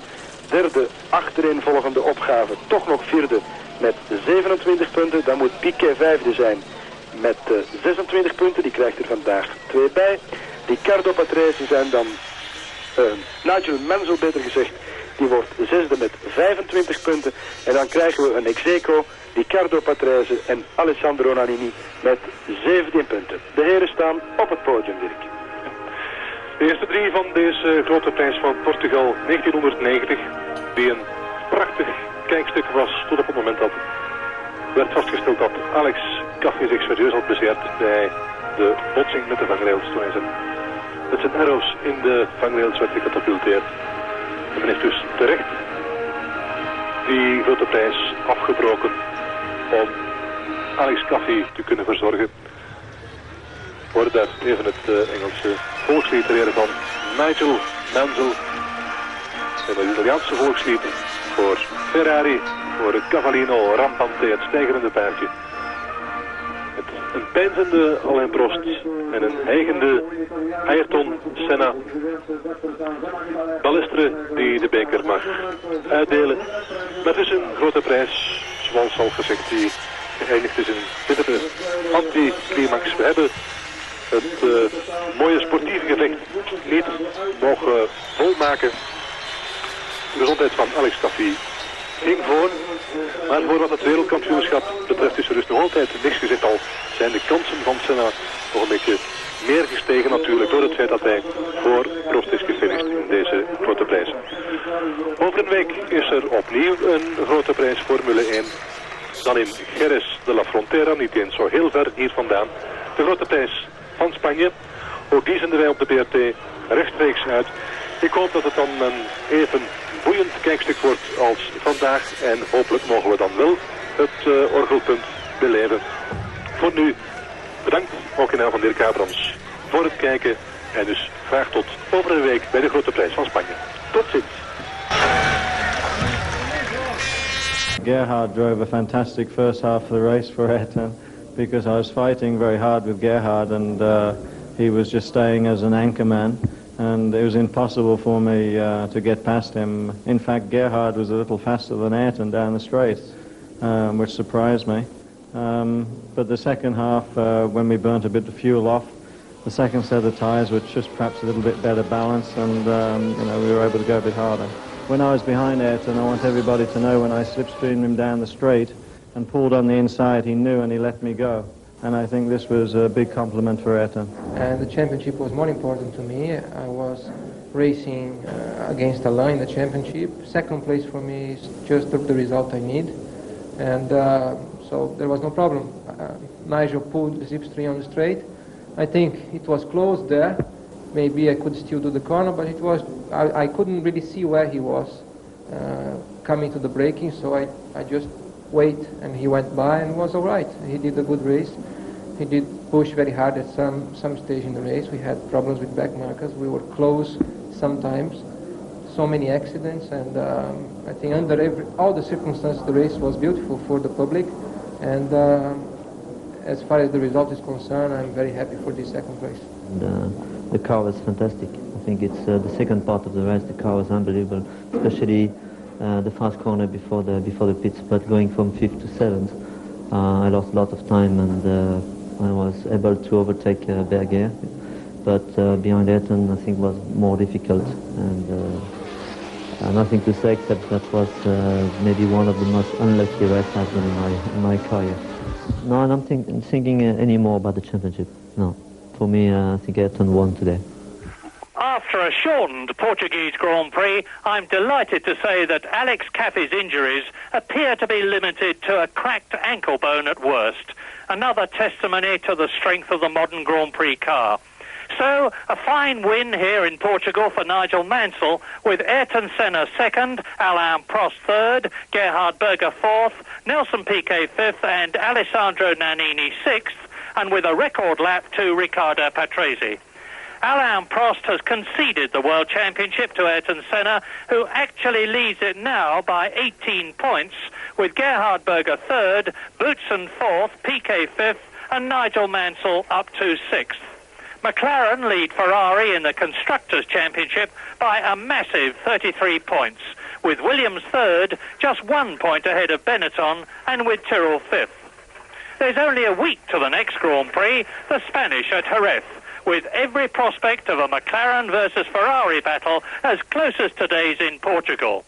S8: derde achtereenvolgende opgave toch nog vierde met 27 punten. Dan moet Piquet vijfde zijn met 26 punten. Die krijgt er vandaag 2 bij. Riccardo Patrese zijn dan Nigel Mansell beter gezegd. Die wordt zesde met 25 punten. En dan krijgen we een ex-aequo, Riccardo Patrese en Alessandro Nannini met 17 punten. De heren staan op het podium, Dirk.
S7: De eerste 3 van deze grote prijs van Portugal 1990, die een prachtig kijkstuk was tot op het moment dat werd vastgesteld dat Alex Caffey zich serieus had bezeerd bij de botsing met de vangrails toen hij met zijn arrows in de vangrails werd gecatapulteerd. En men heeft dus terecht die grote prijs afgebroken om Alex Caffey te kunnen verzorgen. We horen daar even het Engelse volkslied van Nigel Mansell. En het Italiaanse volkslied voor Ferrari, voor het Cavallino Rampante, het stijgerende paardje. Met een peinzende Alain Prost en een hijgende Ayrton Senna. Balestre die de beker mag uitdelen. Maar het is een grote prijs, zoals al gezegd, die geëindigd is in een bittere anticlimax. We hebben het mooie sportieve gevecht niet mogen volmaken. De gezondheid van Alex Caffey ging voor. Maar voor wat het wereldkampioenschap betreft is er dus nog altijd niks gezegd, al zijn de kansen van Senna nog een beetje meer gestegen natuurlijk door het feit dat hij voor Prost is gefinished in deze grote prijs. Over een week is er opnieuw een grote prijs Formule 1. Dan in Jerez de la Frontera, niet eens zo heel ver hier vandaan. De grote prijs van Spanje. Ook die zenden wij op de BRT rechtstreeks uit. Ik hoop dat het dan een even boeiend kijkstuk wordt als vandaag. En hopelijk mogen we dan wel het orgelpunt beleven. Voor nu bedankt, ook in naam van Dirk Abrams, voor het kijken. En dus graag tot over een week bij de grote prijs van Spanje. Tot ziens.
S11: Gerhard drove a fantastic first half of the race for Ayrton, because I was fighting very hard with Gerhard, and he was just staying as an anchorman, and it was impossible for me to get past him. In fact, Gerhard was a little faster than Ayrton down the straight, which surprised me. But the second half, when we burnt a bit of fuel off, the second set of tyres was just perhaps a little bit better balanced, and we were able to go a bit harder. When I was behind Ayrton, I want everybody to know when I slipstreamed him down the straight and pulled on the inside, he knew and he let me go. And I think this was a big compliment for Ayrton.
S12: And the championship was more important to me. I was racing against Alain in the championship. Second place for me is just the result I need. And so there was no problem. Nigel pulled the slipstream on the straight. I think it was close there. Maybe I could still do the corner, but it was I couldn't really see where he was coming to the braking, so I just wait, and he went by and was all right. He did a good race. He did push very hard at some stage in the race. We had problems with back markers. We were close sometimes. So many accidents, and I think under all the circumstances, the race was beautiful for the public. And as far as the result is concerned, I'm very happy for this second place.
S13: The car was fantastic. I think it's the second part of the race. The car was unbelievable, especially the fast corner before the pit spot, going from 5th to 7th. I lost a lot of time, and I was able to overtake Berger, but behind Ayrton I think was more difficult, and nothing to say except that was maybe one of the most unlucky races I've done in my career. No, I'm not thinking anymore about the championship. No. For me, I think Ayrton won today.
S6: After a shortened Portuguese Grand Prix, I'm delighted to say that Alex Caffey's injuries appear to be limited to a cracked ankle bone at worst. Another testimony to the strength of the modern Grand Prix car. So, a fine win here in Portugal for Nigel Mansell, with Ayrton Senna second, Alain Prost third, Gerhard Berger fourth, Nelson Piquet fifth, and Alessandro Nannini sixth, and with a record lap to Riccardo Patrese. Alain Prost has conceded the World Championship to Ayrton Senna, who actually leads it now by 18 points, with Gerhard Berger third, Boutsen fourth, Piquet fifth, and Nigel Mansell up to 6th. McLaren lead Ferrari in the Constructors' Championship by a massive 33 points, with Williams third, just 1 point ahead of Benetton, and with Tyrrell fifth. There's only a week to the next Grand Prix, the Spanish at Jerez, with every prospect of a McLaren versus Ferrari battle as close as today's in Portugal.